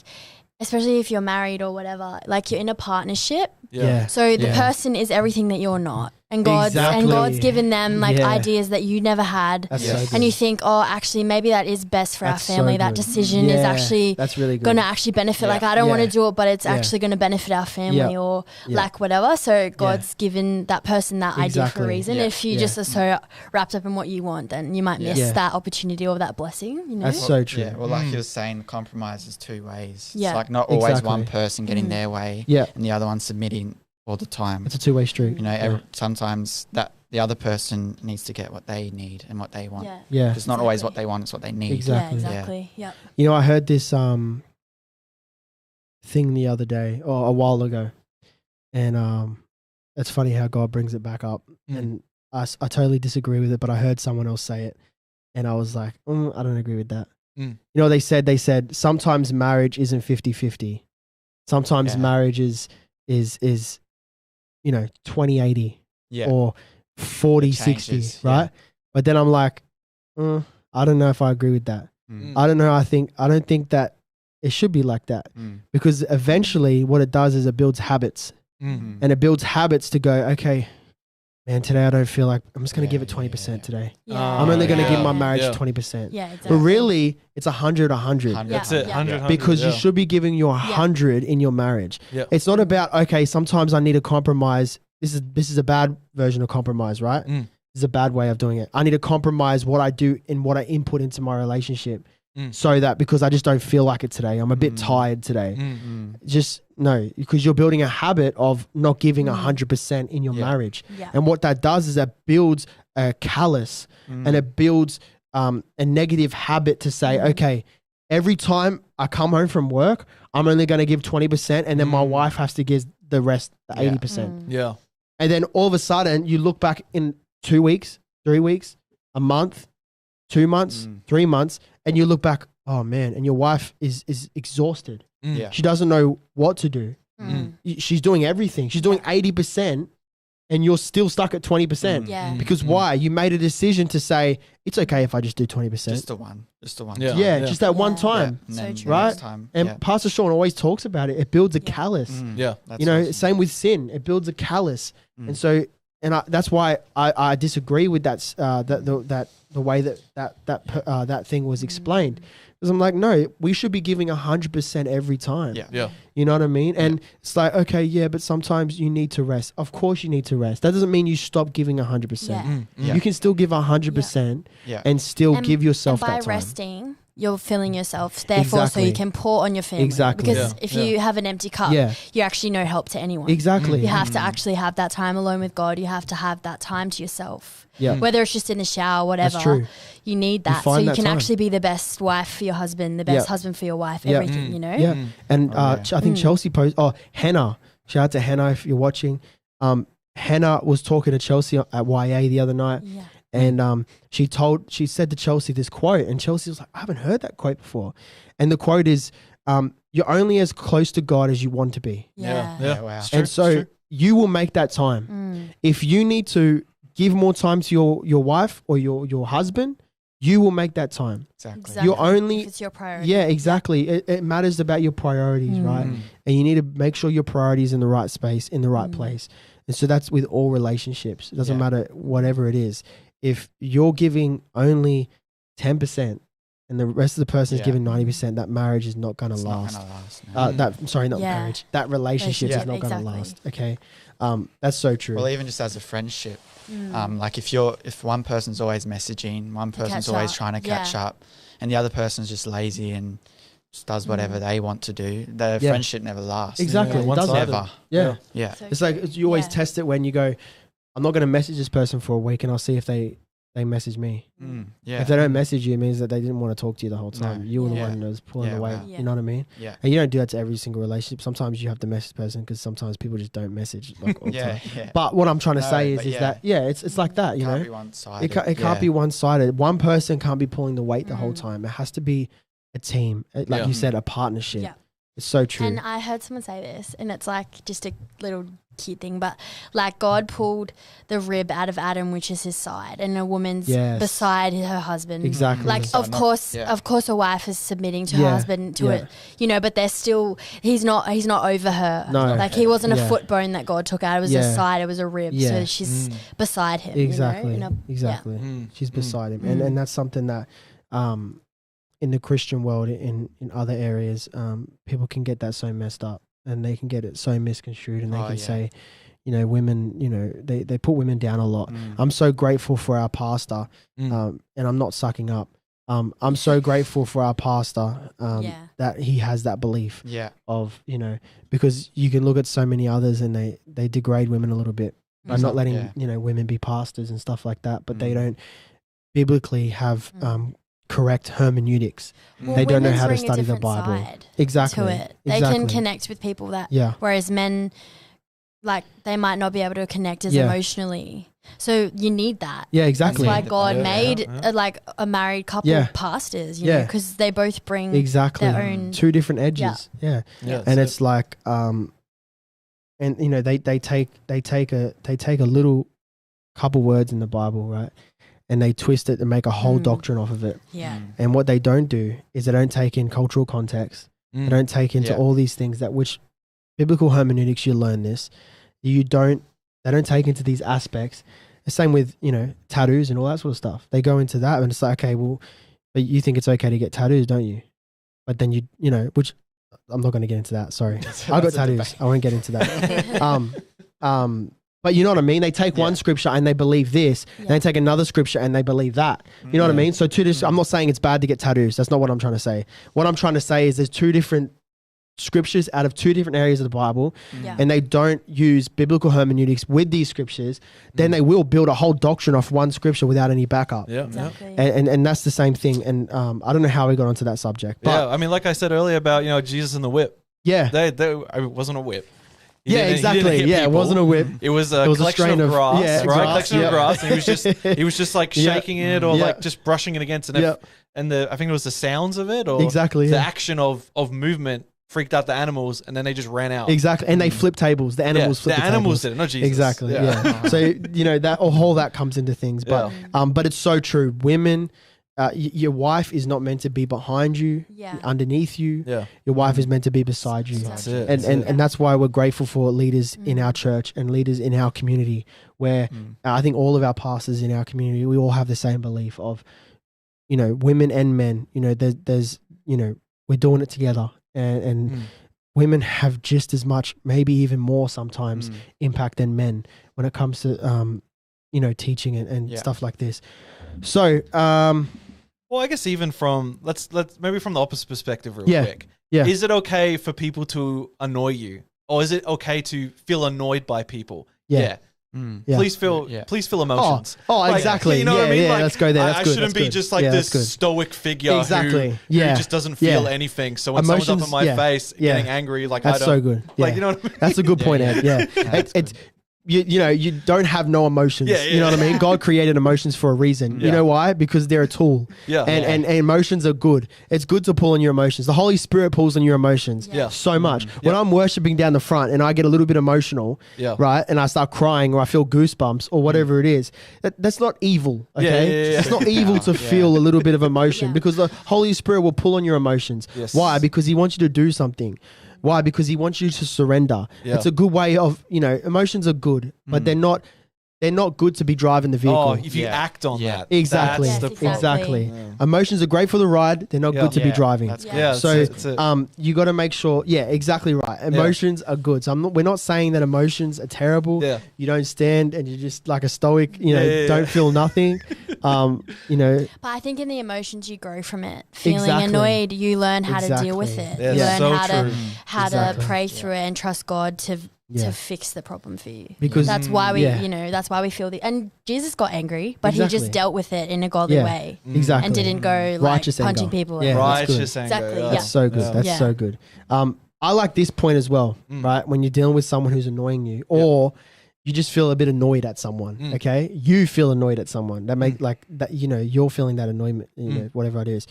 especially if you're married or whatever, like you're in a partnership, Yeah. So the Yeah. person is everything that you're not. And God's Exactly. given them like Yeah. ideas that you never had. That's Yes. so good. And you think, oh, actually, maybe that is best for That's so our family. That good. decision is Yeah, actually that's really good. going to actually benefit. Yeah. Like, I don't want Yeah. to do it, but it's Yeah. actually going to benefit our family Yeah. or Yeah. like whatever. So God's given that person that idea for Exactly. a reason. Yeah. If you Yeah. just are so wrapped up in what you want, then you might miss Yeah. that opportunity or that blessing, you know? That's so true. Yeah, well, like you were saying, compromise is two ways. Yeah. It's like not always Exactly. one person getting Mm. their way Yeah. and the other one submitting all the time. It's a two-way street. You know, sometimes that the other person needs to get what they need and what they want. Yeah. Yeah. It's not always what Exactly. they want; it's what they need. Exactly. Yeah, exactly. Yeah. You know, I heard this thing the other day or a while ago, and it's funny how God brings it back up. And I totally disagree with it, but I heard someone else say it, and I was like, I don't agree with that. You know what they said? They said sometimes marriage isn't 50-50. Sometimes Yeah. marriage is 20-80 Yeah. or 40-60, changes, right? yeah. But then I'm like, I don't know if I agree with that. Mm. I don't know. I don't think that it should be like that, because eventually what it does is it builds habits, Mm. and it builds habits to go, okay, man, today I don't feel like, I'm just going to Yeah, give it 20% today. Yeah. I'm only going to give my Yeah. marriage Yeah. 20%. Yeah, exactly. But really, it's 100. That's it. Yeah. 100, Because yeah. you should be giving your 100 in your marriage. Yeah. It's not about, okay, sometimes I need to compromise. This is a bad version of compromise, right? Mm. This is a bad way of doing it. I need to compromise what I do and what I input into my relationship, so that, because I just don't feel like it today. I'm a bit tired today. Just no, because you're building a habit of not giving 100% in your Yeah. marriage. Yeah. And what that does is that builds a callous and it builds a negative habit to say, okay, every time I come home from work, I'm only going to give 20%, and then my wife has to give the rest, the 80%. Yeah. And then all of a sudden you look back in 2 weeks, 3 weeks, a month, 2 months, 3 months, and you look back, oh man, and your wife is exhausted. Yeah. She doesn't know what to do. She's doing everything. She's doing 80%, and you're still stuck at 20%. Yeah. Because why? You made a decision to say, it's okay if I just do 20%. Just the one. Yeah. Yeah, just that one Yeah. time. And So then true. Right? next time. And yeah. Pastor Sean always talks about it. It builds a callus. Yeah. That's You know, awesome. same with sin. It builds a callus. And so, that's why I disagree with that, the way that thing was explained. Because I'm like, no, we should be giving 100% every time. Yeah. Yeah. You know what I mean? And it's like, okay, yeah, but sometimes you need to rest. Of course you need to rest. That doesn't mean you stop giving 100%. Yeah. Yeah. You can still give 100% Yeah. and still And- give yourself and by that time. resting, you're filling yourself. Therefore, Exactly. so you can pour on your family. Exactly. Because Yeah. if Yeah. you have an empty cup, Yeah. you're actually no help to anyone. Exactly. You have to actually have that time alone with God. You have to have that time to yourself. Yeah. Whether it's just in the shower, whatever. That's true. You need that. So find you that can time. actually be the best wife for your husband, the best Yeah. husband for your wife, Yeah. everything, you know? Yeah. And yeah. I think Chelsea Hannah, shout out to Hannah if you're watching. Hannah was talking to Chelsea at YA the other night. Yeah. And she said to Chelsea this quote, and Chelsea was like, I haven't heard that quote before. And the quote is, you're only as close to God as you want to be. Yeah. Yeah, wow. It's true, And so it's true. you will make that time. If you need to give more time to your wife or your husband, you will make that time. Exactly. You're only- If it's your priority. Yeah, exactly. It matters about your priorities, right? And you need to make sure your priorities in the right space, in the right place. And so that's with all relationships. It doesn't Yeah. matter whatever it is. If you're giving only 10% and the rest of the person is Yeah. giving 90%, that marriage is not going to It's not last. gonna last. No. Not Yeah. marriage. That relationship Yeah. is not going to Exactly. last. Okay, that's so true. Well, even just as a friendship, like if one person's always messaging, one person's catch always up. trying to catch Yeah. up, and the other person's just lazy and just does whatever they want to do, the Yeah. friendship never lasts. Exactly. Yeah, It one-sided. doesn't. Never. Yeah. Yeah. So It's like you always Yeah. test it when you go, I'm not going to message this person for a week and I'll see if they message me. Yeah. If they don't message you, it means that they didn't want to talk to you the whole time. No. You were the Yeah. one that was pulling Yeah, the weight. wow. Yeah. You know what I mean? Yeah. And you don't do that to every single relationship. Sometimes you have to message the person because sometimes people just don't message like all the Yeah. time. Yeah. But what I'm trying to No, say but is yeah. that, it's like that, you Can't know? be one-sided. It can't be one-sided. One person can't be pulling the weight the whole time. It has to be a team. Like Yeah. you said, a partnership. Yeah. It's so true. And I heard someone say this, and it's like just a little cute thing, but like God pulled the rib out of Adam, which is his side, and a woman's beside her husband. Exactly. Like of course a wife is submitting to her husband to it, you know, but they're still he's not over her. No. Like he wasn't a foot bone that God took out. It was a side. It was a rib. So she's beside him. Exactly. You know? Exactly. She's beside him, and that's something that in the Christian world, in other areas, people can get that so messed up. And they can get it so misconstrued, and they can say, you know, women, you know, they put women down a lot. I'm so grateful for our pastor, and I'm not sucking up. I'm so grateful for our pastor that he has that belief of, you know, because you can look at so many others and they degrade women a little bit by not letting, you know, women be pastors and stuff like that, but they don't biblically have correct hermeneutics. Well, they don't know women's how to bring a study the different Bible. side Exactly. to it. They can connect with people that, whereas men, like, they might not be able to connect as emotionally. So you need that. Yeah, exactly. That's why God made a married couple pastors, you know, because they both bring their own two different edges. Yeah. And it's like, and you know, they take a little couple words in the Bible, right? And they twist it and make a whole doctrine off of it. Yeah. And what they don't do is they don't take in cultural context. They don't take into all these things that which biblical hermeneutics, you learn this. They don't take into these aspects. The same with, you know, tattoos and all that sort of stuff. They go into that and it's like, okay, well, but you think it's okay to get tattoos, don't you? But then you know, which I'm not going to get into that. Sorry. I got tattoos. I won't get into that. But you know what I mean? They take one scripture and they believe this, and they take another scripture and they believe that. You know what I mean? So I'm not saying it's bad to get tattoos. That's not what I'm trying to say. What I'm trying to say is there's two different scriptures out of two different areas of the Bible, and they don't use biblical hermeneutics with these scriptures. Then they will build a whole doctrine off one scripture without any backup. Yeah. Exactly. And that's the same thing. And I don't know how we got onto that subject. But I mean, like I said earlier about, you know, Jesus and the whip. Yeah. It wasn't a whip. Exactly. It wasn't a whip. It was a collection of grass, right? Collection of grass. And he was just like shaking it or like just brushing it against it. And I think it was the sounds of it or the action of movement freaked out the animals, and then they just ran out. Exactly. And they flipped tables. The animals flipped the tables. animals did it, not Jesus. Exactly. Yeah. So, you know, that all that comes into things. But but it's so true. Women, your wife is not meant to be behind you, underneath you. Yeah. Your wife is meant to be beside you. That's it. And that's why we're grateful for leaders in our church and leaders in our community, where I think all of our pastors in our community, we all have the same belief of, you know, women and men, you know, there's you know, we're doing it together. And women have just as much, maybe even more sometimes, impact than men when it comes to, you know, teaching and stuff like this. So, well, I guess even from let's maybe from the opposite perspective, real quick. Yeah. Is it okay for people to annoy you, or is it okay to feel annoyed by people? Yeah. Please feel emotions. Like, exactly. You know what I mean? Like, let's go there. I shouldn't be just like this stoic figure who just doesn't feel anything. So when someone's up in my face getting angry, like that's I don't. So good. Like, you know what I mean? That's a good point, Ed. Yeah. It's you know, you don't have no emotions. You know what I mean? God created emotions for a reason. You know why? Because they're a tool. And emotions are good. It's good to pull on your emotions. The Holy Spirit pulls on your emotions so much. When I'm worshiping down the front and I get a little bit emotional, right? And I start crying or I feel goosebumps or whatever it is, that's not evil, okay? It's not evil to feel a little bit of emotion because the Holy Spirit will pull on your emotions. Why? Because he wants you to do something. Why? Because he wants you to surrender. It's a good way of, you know, emotions are good, but they're not good to be driving the vehicle. Oh, if you act on that. Exactly. Exactly. Emotions are great for the ride. They're not good to be driving. That's so you got to make sure, exactly right. Emotions are good. So we're not saying that emotions are terrible. You don't stand and you're just like a stoic, you know, don't feel nothing. You know. But I think in the emotions you grow from it. Feeling annoyed, you learn how to deal with it. You learn how to pray through it and trust God to fix the problem for you. Because that's why we, you know, that's why we feel and Jesus got angry, but he just dealt with it in a godly way. Exactly. And didn't go like righteous punching anger. People. Righteous anger. Exactly. That's so good. That's so good. I like this point as well, right? When you're dealing with someone who's annoying you or you just feel a bit annoyed at someone, okay? You feel annoyed at someone. That make like that, you know, you're feeling that annoyment, you know, whatever it is.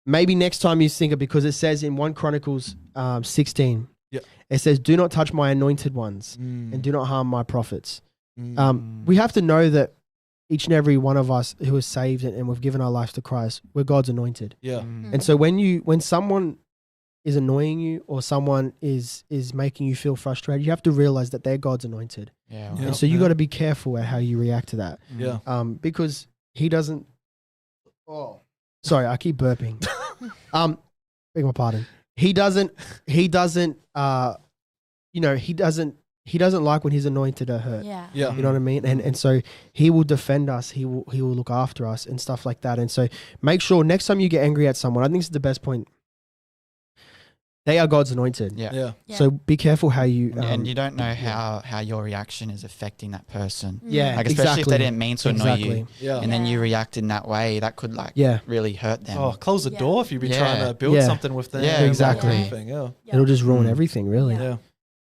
Maybe next time you think it, because it says in 1 Chronicles 16, Yeah. It says, "Do not touch my anointed ones, and do not harm my prophets." Mm. We have to know that each and every one of us who is saved and we've given our lives to Christ, we're God's anointed. Yeah. And so when someone is annoying you or someone is making you feel frustrated, you have to realize that they're God's anointed. Yeah. Yeah. And so you got to be careful at how you react to that. Yeah. Because he doesn't. Oh, sorry, I keep burping. Beg my pardon. He doesn't. He doesn't like when his anointed are hurt. Yeah. Yeah. You know what I mean? And so he will defend us. He will look after us and stuff like that. And so make sure next time you get angry at someone, I think this is the best point. They are God's anointed. Yeah. Yeah. So be careful how you. And you don't know how your reaction is affecting that person. Yeah. Like especially if they exactly. didn't mean to annoy you, Yeah. and then you react in that way, that could really hurt them. Oh, close the Yeah. door if you've been Yeah. trying to build Yeah. something with them. Yeah, exactly. Anything, yeah. It'll just ruin Mm. everything, really. Yeah. Yeah.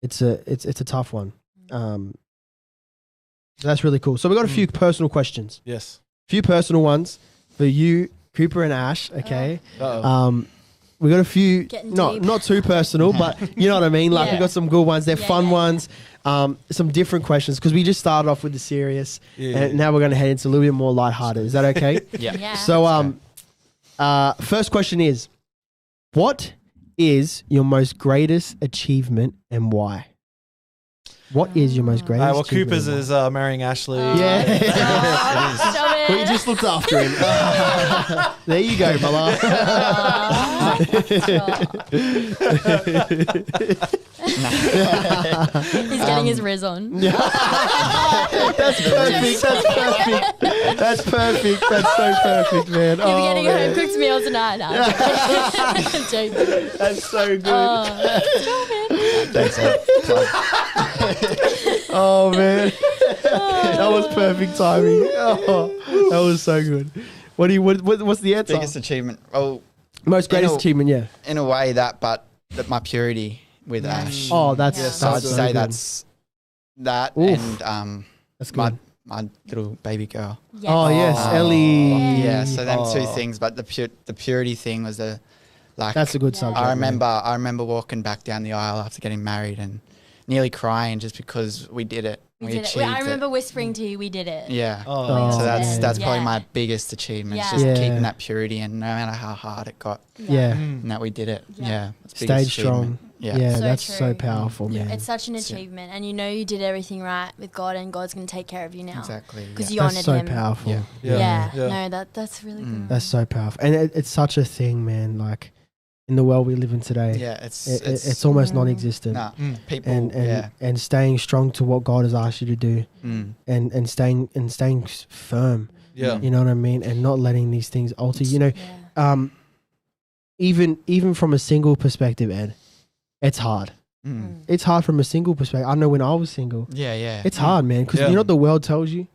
It's a tough one. So that's really cool. So we got a few personal questions. Yes. Few personal ones for you, Cooper and Ash. Okay. Uh-oh. We got a few, Getting not deep. too personal, but you know what I mean. Like we Yeah. got some good ones. They're Yeah, fun yeah, ones. Some different questions because we just started off with the serious, Yeah. and now we're going to head into a little bit more lighthearted. Is that okay? Yeah. Yeah. So, first question is, what is your most greatest achievement and why? What is your most greatest? Well, achievement Cooper's and why? is marrying Ashley. Yeah. Stop it. Well, you just looked after him. There you go, brother. He's getting his riz on. That's perfect. That's perfect. That's so perfect, man. You'll be getting a man. home cooked meal tonight. No, I'm joking. That's so good. Thanks. Oh man, that was perfect timing. Oh, that was so good. What's the answer? Biggest achievement. Oh, Most greatest in a- achievement, yeah. in a way that my purity with Ash. Oh, that's Yeah. So I'd that's so say good. that's that Oof. and That's good. my little baby girl. Yes. Oh yes, Oh. Ellie. Yeah, so them two Oh. things, but the purity thing was That's a good Yeah. subject. I man. remember walking back down the aisle after getting married and nearly crying just because we did it. We We did it. achieved I remember it. whispering to you, we did it. Yeah. Oh, So that's yeah. probably Yeah. my biggest achievement. Yeah. Just Yeah. keeping that purity, and no matter how hard it got, Yeah. and that we did it. Yeah. Yeah. That's Stayed biggest strong. achievement. Yeah, Yeah. So that's true. so powerful, Yeah. man. It's such an That's it. achievement, and you know you did everything right with God, and God's going to take care of you now Exactly. because Yeah. you That's honored so Him. powerful. Yeah. Yeah. Yeah. No, that's really good. That's so powerful, and it's such a thing, man. Like in the world we live in today, Yeah. it's almost Mm. non-existent. nah, Mm. people. And and staying strong to what God has asked you to do, and staying firm. Yeah. You know what I mean, and not letting these things alter. You know, Yeah. even from a single perspective, Ed, it's hard. It's hard from a single perspective. I know when I was single, Yeah. Yeah. it's hard, man, because Yeah. you know what the world tells you.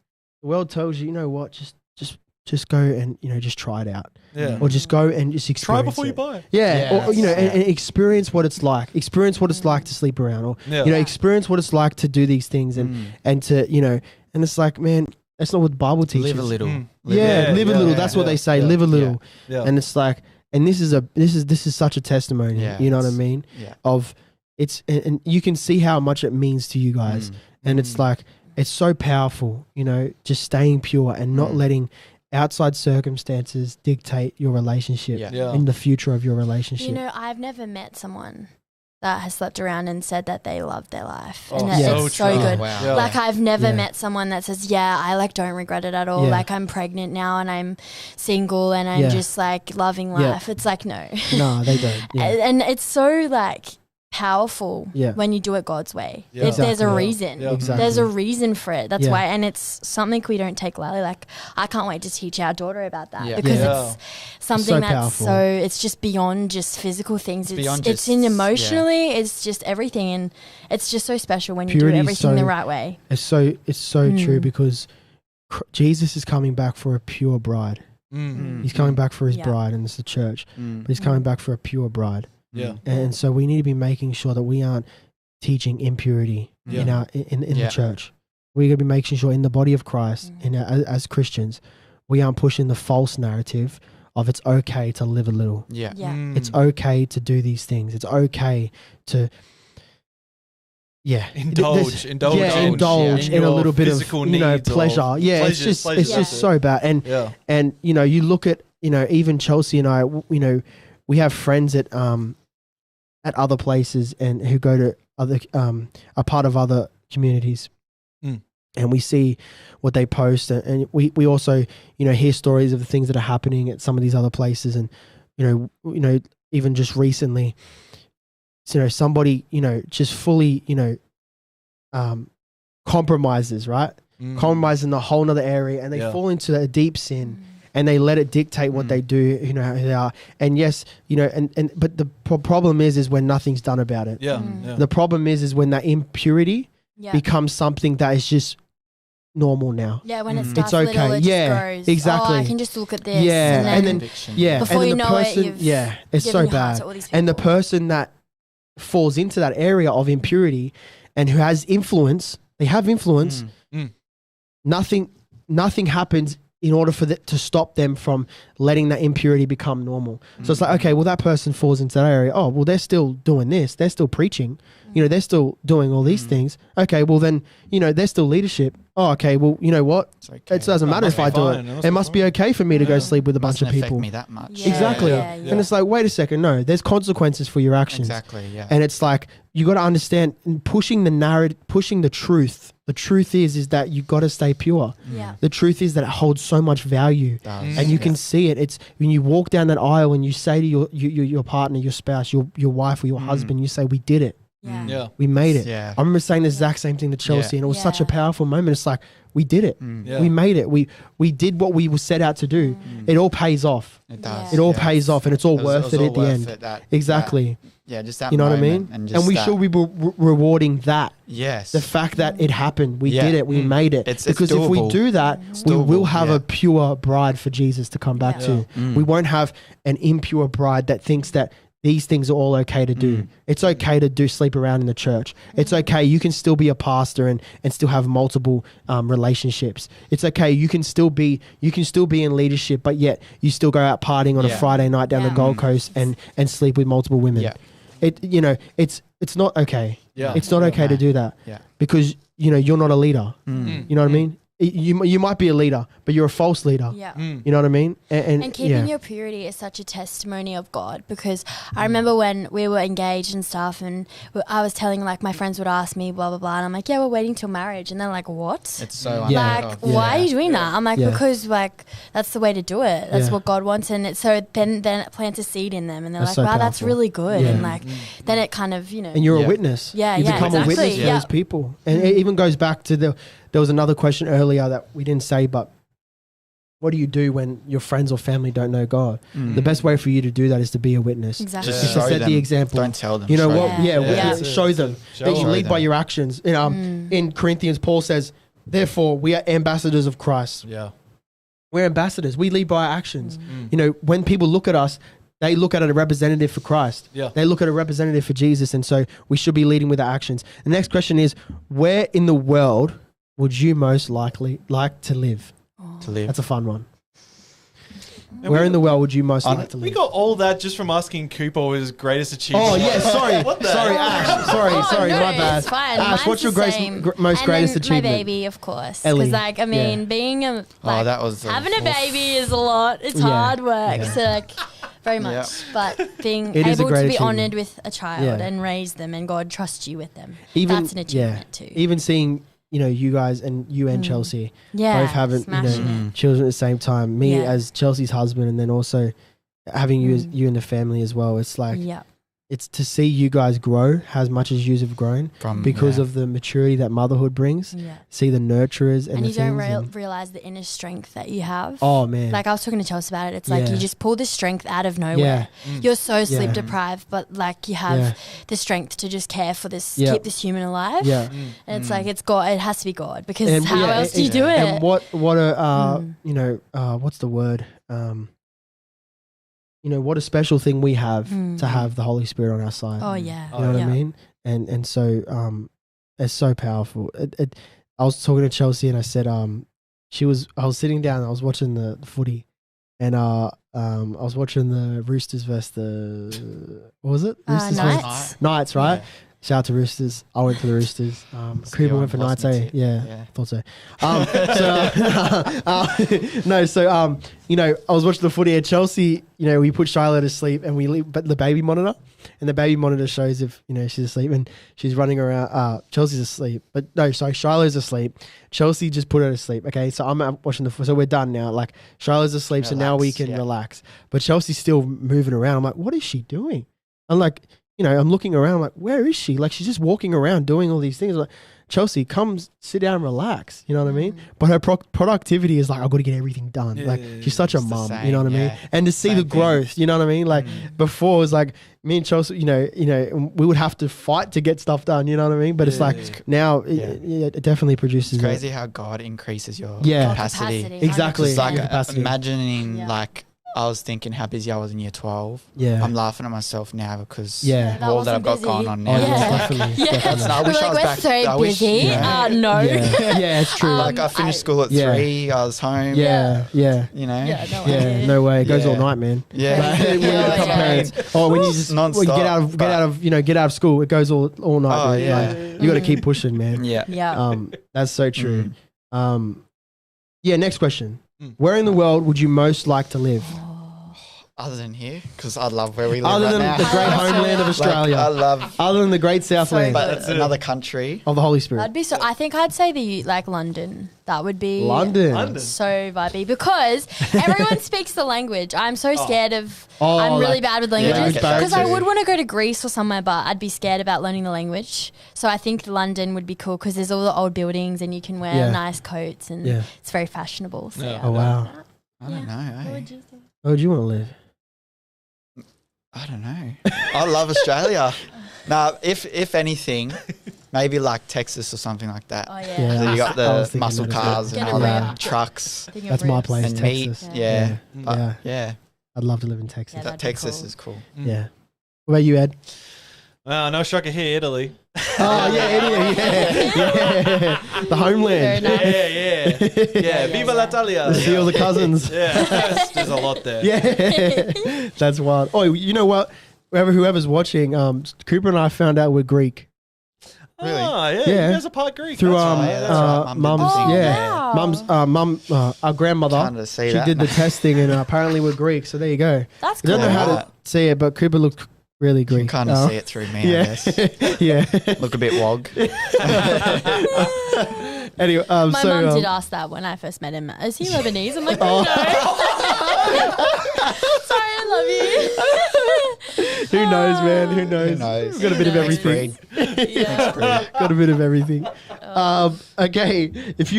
The world tells you, you know what, just go and just try it out, Yeah. or just go and just Try experience before you it. buy. Yeah, Yeah, or you know, that's- and experience what it's like. Experience what it's like to sleep around, or Yeah. you know, experience what it's like to do these things, and to and it's like, man, that's not what the Bible teaches. Live a little. Mm. Yeah, live a Yeah, little. yeah, That's what yeah, they say. yeah, Live a little, Yeah. and it's like, and this is such a testimony. Yeah, You know what I it's- mean? Yeah. Of it's and you can see how much it means to you guys, and it's like it's so powerful. You know, just staying pure and not letting outside circumstances dictate your relationship Yeah. Yeah. and the future of your relationship. You know, I've never met someone that has slept around and said that they loved their life, Oh, and that so it's so true. good. Wow. Yeah. Like I've never Yeah. met someone that says, "Yeah, I don't regret it at all. Yeah. Like I'm pregnant now and I'm single and I'm Yeah. just like loving Yeah. life." It's like no, No, they don't. Yeah. and it's so like powerful Yeah. when you do it God's way. Yeah. There's a Exactly. reason. Yeah. Exactly. There's a reason for it. That's Yeah. why, and it's something we don't take lightly. Like I can't wait to teach our daughter about that Yeah. because Yeah. it's something So that's powerful. so. It's just beyond just physical things. It's beyond it's just- in yeah. emotionally. It's just everything, and it's just so special when you Purity do is everything so- the right way. It's so true Mm. because Jesus is coming back for a pure bride. Mm. He's coming back for his Yeah. bride, and it's the church. Mm. But he's coming back for a pure bride. Yeah. And so we need to be making sure that we aren't teaching impurity in Yeah. our in Yeah. the church. We're gonna be making sure in the body of Christ, as Christians, we aren't pushing the false narrative of it's okay to live a little. Yeah. Yeah. Mm. It's okay to do these things. It's okay to indulge in your a little bit of physical pleasure. Yeah, it's just so bad. And you look at even Chelsea and I, we have friends at other places and who go to other are part of other communities. And we see what they post, and we also hear stories of the things that are happening at some of these other places, and even just recently, somebody just fully compromises, right? Compromising the whole nother area, and they fall into a deep sin, and they let it dictate what they do, who they are. And yes, but the problem is when nothing's done about it. The problem is when that impurity becomes something that is just normal now. Yeah, when it starts it's okay. Little, it just grows. Exactly. Oh, I can just look at this. Yeah, and then before and you the know person, it, you've it's so given your heart bad. to all these And the people. person that falls into that area of impurity and who has influence, they have influence. Nothing happens in order for that to stop them from letting that impurity become normal. So it's like, okay, well, that person falls into that area. Oh, well, they're still doing this. They're still preaching. They're still doing all these things. Okay, well then, they're still leadership. Oh, okay, well, you know what? Okay. It doesn't matter if I do it. It must be okay for me to go sleep with a bunch of people. Affect me that much. Yeah. Exactly. Yeah. And it's like, wait a second. No, there's consequences for your actions. Exactly. Yeah. And it's like, you got to understand, pushing the narrative, pushing the truth. The truth is that you got to stay pure. Yeah. The truth is that it holds so much value, and you can see it. It's when you walk down that aisle and you say to your partner, your spouse, your wife or your husband, you say, "We did it. Yeah. We made it." Yeah. I remember saying the exact same thing to Chelsea, and it was such a powerful moment. It's like, we did it. We made it. We did what we were set out to do. It all pays off. It does. It all pays off, and it's all worth it at the end. Exactly. Yeah, just that. You know what I mean? And we should be rewarding that. Yes. The fact that it happened, we did it, we made it. Because if we doable. do that, we will have a pure bride for Jesus to come back to. We won't have an impure bride that thinks that these things are all okay to do. It's okay to sleep around in the church. It's okay. You can still be a pastor and still have multiple relationships. It's okay. You can still be in leadership, but yet you still go out partying on a Friday night down the Gold Coast and sleep with multiple women. Yeah. It's not okay. Yeah. It's not okay to do that. Yeah. Because you're not a leader. You know what I mean? You might be a leader, but you're a false leader. Yeah. You know what I mean? And keeping your purity is such a testimony of God, because I remember when we were engaged and stuff, and I was telling, like, my friends would ask me blah blah blah, and I'm like, yeah, we're waiting till marriage, and they're like, what? It's so like, why are you doing that? I'm like, because like that's the way to do it. That's what God wants, and so then it plants a seed in them, and they're That's like, so wow, that's powerful. really good, and like then it kind of and you're a witness. Yeah, you become a witness for those people, and it even goes back to there was another question earlier that we didn't say, but what do you do when your friends or family don't know God? The best way for you to do that is to be a witness. Exactly. Just to set the example. Don't tell them. You know show what? them. Show them that you lead by your actions. In Corinthians, Paul says, "Therefore, we are ambassadors of Christ." Yeah. We're ambassadors. We lead by our actions. When people look at us, they look at a representative for Christ. Yeah. They look at a representative for Jesus, and so we should be leading with our actions. The next question is, where in the world would you most likely like to live? To live. That's a fun one. Where in the world would you most like to We live? got all that just from asking Cooper his greatest achievement. Oh yeah, sorry, What the sorry, hell? Ash, sorry, no, my bad. It's fine. Ash, Mine's what's your the same. most And greatest then achievement? My baby, of course. Ellie. Because, like, I mean, being a like that was having a baby is a lot. It's hard work. Yeah. So like, very much. Yeah. But being It is a able great to be achievement. honoured with a child Yeah. and raise them, and God trusts you with them. Even That's an achievement too. Even seeing you guys and you and Chelsea Yeah, both having smashing it. children at the same time. Me Yeah. as Chelsea's husband, and then also having you and the family as well. It's like Yeah. it's to see you guys grow as much as you have grown because of the maturity that motherhood brings. Yeah. See the nurturers and And the you don't things. realize the inner strength that you have. Oh man, Like I was talking to Chelsea about it. It's like you just pull this strength out of nowhere. Yeah. You're so sleep Yeah. deprived, but like you have the strength to just care for this, Yeah. keep this human alive. yeah. And it's like, it's God. It has to be God, because And how else do you do it? And what a what's the word? What a special thing we have to have the Holy Spirit on our side. Oh yeah. You know what I mean? And so it's so powerful. I was talking to Chelsea and I said I was sitting down and I was watching the footy, and I was watching the Roosters versus the what was it? Roosters versus Knights. Knights, right? Shout out to Roosters. I went to the Roosters. Cooper went for Knights, eh? Yeah, thought so. You know, I was watching the footy at Chelsea. You know, we put Shiloh to sleep and we leave the baby monitor, and the baby monitor shows if, you know, she's asleep and she's running around. Chelsea's asleep, but no, sorry, Shiloh's asleep. Chelsea just put her to sleep. Okay, so I'm watching so we're done now. Like Shiloh's asleep, so now we can relax. But Chelsea's still moving around. I'm like, what is she doing? I'm like, you know, I'm looking around, I'm like, where is she? Like, she's just walking around doing all these things. I'm like, Chelsea, come sit down and relax. You know what I mean? But her productivity is like, I've got to get everything done. Like, she's such a mum. You know what I mean? And to see the growth, you know what I mean? Like, before it was like, me and Chelsea, you know, we would have to fight to get stuff done. You know what I mean? But it's like now, it definitely produces. It's crazy how God increases your capacity. Exactly. It's like imagining like. I was thinking how busy I was in year 12. Yeah. I'm laughing at myself now because all that I've got going on now. Definitely. I wish I was back. So busy. No. Yeah, it's true. Like I finished school at 3. I was home. Yeah. You know. Yeah, no way. It goes all night, man. Yeah. Oh, when you just get out of school, it goes all night. Oh, man. yeah. Like, you got to keep pushing, man. Yeah. That's so true. Next question. Where in the world would you most like to live? Other than here, because I love where we live Other right than now. the great homeland of Australia. I love. Other than the great Southland. But it's another country. Of the Holy Spirit. That'd be so. I think I'd say London. That would be London. So vibey because everyone speaks the language. I'm so scared of. I'm really bad with languages because I would want to go to Greece or somewhere, but I'd be scared about learning the language. So I think London would be cool because there's all the old buildings and you can wear nice coats and it's very fashionable. So Oh wow. I don't know. What would you think? Where would you want to live? I don't know. I love Australia. No, if anything, maybe like Texas or something like that. Oh yeah. So you got I was the thinking muscle that as cars well. and Get all a that rib. trucks Thinking of That's my ribs. place, and Texas. meat. Yeah. Yeah. I'd love to live in Texas. Yeah, that'd be Texas cool. is cool. Yeah. What about you, Ed? No shocker here, Italy. Oh yeah, yeah. The homeland. Very nice. Yeah. Viva l'Italia. See all the cousins. Yeah, there's a lot there. Yeah. That's wild. Oh, you know what? Whoever's watching, Cooper and I found out we're Greek. Really? Oh, yeah. You guys are part Greek. Through That's right. mum's, wow. mum's, our grandmother. She did the testing, and apparently we're Greek. So there you go. That's I cool. don't know how to say it, but Cooper looked really Greek. You can kind of see it through me, I guess. Yeah. Look a bit wog. Anyway, My mum did ask that when I first met him. Is he Lebanese? I'm like, no. Sorry, I love you. Who knows, man? Who knows? Who knows? We've got a bit of everything. Got a bit of everything. Okay, if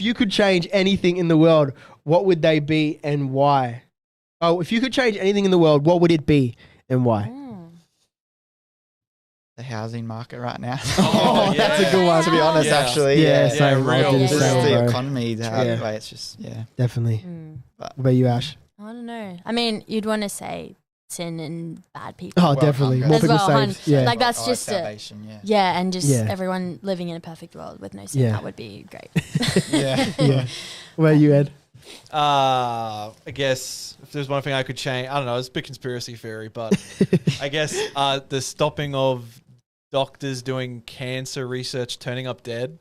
you could change anything in the world, what would they be and why? Oh, if you could change anything in the world, what would it be and why? The housing market right now. Oh, that's a good one. To be honest, actually. Yeah, same. real. I do the Just same, the bro. economy, the way it's just, Definitely. What about you, Ash? I don't know. I mean, you'd want to say sin and bad people. Oh, definitely. hunger. More As people well, saved. Yeah. Like that's just salvation, and just Yeah. everyone living in a perfect world with no sin. Yeah. That would be great. yeah. Yeah. What about you, Ed? I guess if there's one thing I could change, I don't know, it's a big conspiracy theory, but I guess the stopping of doctors doing cancer research turning up dead.